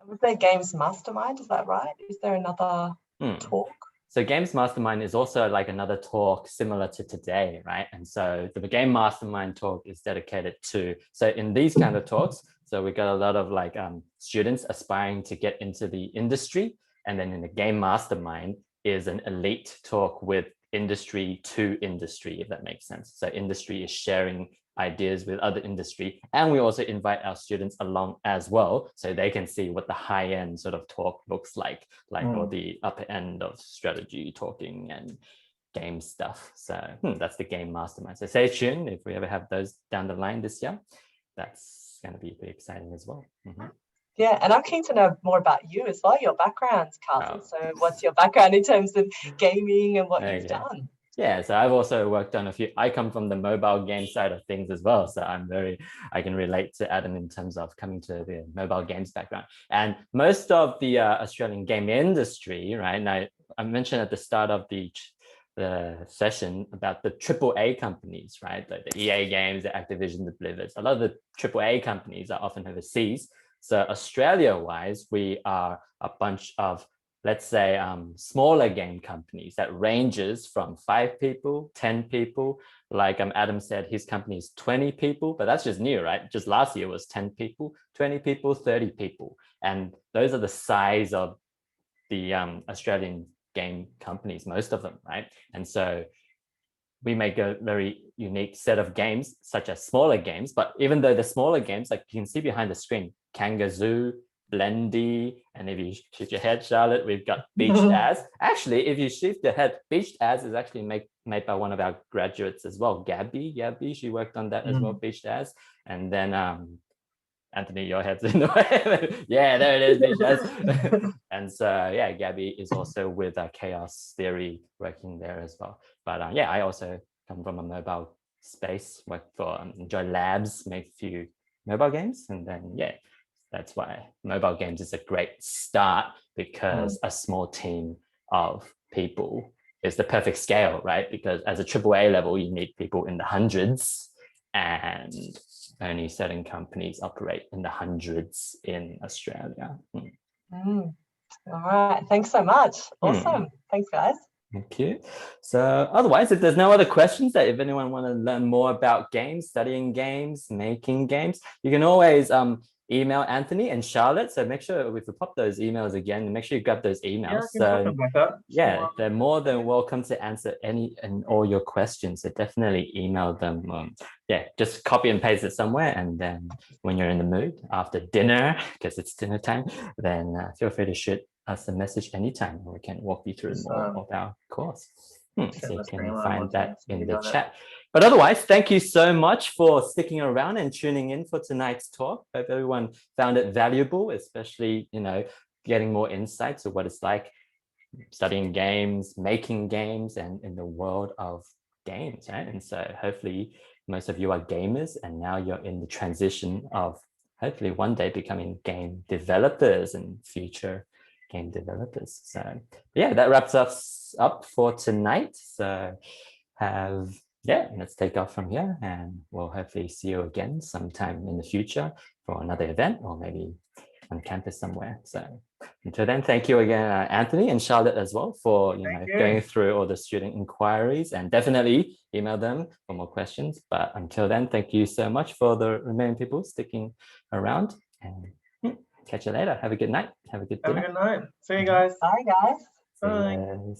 Was there Games Mastermind, is that right? Is there another talk? So Games Mastermind is also like another talk similar to today, right? And so the Game Mastermind talk is dedicated to, so in these kind of talks, so we got a lot of like students aspiring to get into the industry. And then in the Game Mastermind is an elite talk with industry to industry, if that makes sense. So industry is sharing ideas with other industry, and we also invite our students along as well, so they can see what the high-end sort of talk looks like or the upper end of strategy talking and game stuff. So that's the Game Mastermind. So stay tuned if we ever have those down the line this year. That's going to be pretty exciting as well. Yeah, and I'm keen to know more about you as well, your backgrounds, Carlton. So what's your background in terms of gaming and what you've done? Yeah, so I've also worked on a few. I come from the mobile game side of things as well, so I can relate to Adam in terms of coming to the mobile games background. And most of the Australian game industry, right? Now I mentioned at the start of the session about the AAA companies, right? Like the EA Games, the Activision, the Blizzards. A lot of the AAA companies are often overseas. So Australia-wise, we are a bunch of, let's say, smaller game companies that ranges from 5 people, 10 people. Like Adam said, his company is 20 people, but that's just new, right? Just last year was 10 people, 20 people, 30 people. And those are the size of the Australian game companies, most of them, right? And so we make a very unique set of games, such as smaller games. But even though the smaller games, like you can see behind the screen, Kangazoo, Blendy, and if you shift your head, Charlotte, we've got Beached As. Actually, if you shift your head, Beached As is actually made by one of our graduates as well, Gabby, she worked on that as well, Beached As. And then Anthony, your head's in the way. Yeah, there it is, Nisha. And so, yeah, Gabby is also with Chaos Theory working there as well. But yeah, I also come from a mobile space, work for Enjoy Labs, make a few mobile games. And then, yeah, that's why mobile games is a great start, because a small team of people is the perfect scale, right? Because as a AAA level, you need people in the hundreds, and only certain companies operate in the hundreds in Australia. All right, thanks so much. Awesome. Thanks, guys. Thank you. So otherwise, if there's no other questions, that if anyone want to learn more about games, studying games, making games, you can always email Anthony and Charlotte. So make sure if we pop those emails again, make sure you grab those emails. Yeah, they're more than welcome to answer any and all your questions. So definitely email them. Yeah, just copy and paste it somewhere. And then when you're in the mood after dinner, because it's dinner time, then feel free to shoot us a message anytime. We can walk you through more of our course. So you can find that in the chat. But otherwise, thank you so much for sticking around and tuning in for tonight's talk. Hope everyone found it valuable, especially, getting more insights of what it's like studying games, making games, and in the world of games, right? And so hopefully most of you are gamers, and now you're in the transition of hopefully one day becoming game developers and future game developers. So yeah, that wraps us up for tonight. So let's take off from here, and we'll hopefully see you again sometime in the future for another event, or maybe on campus somewhere. So until then, thank you again, Anthony and Charlotte as well, for going through all the student inquiries, and definitely email them for more questions. But until then, thank you so much for the remaining people sticking around, and catch you later. Have a good night. Have a good dinner. Have a good night. See you guys. Bye, guys. Bye.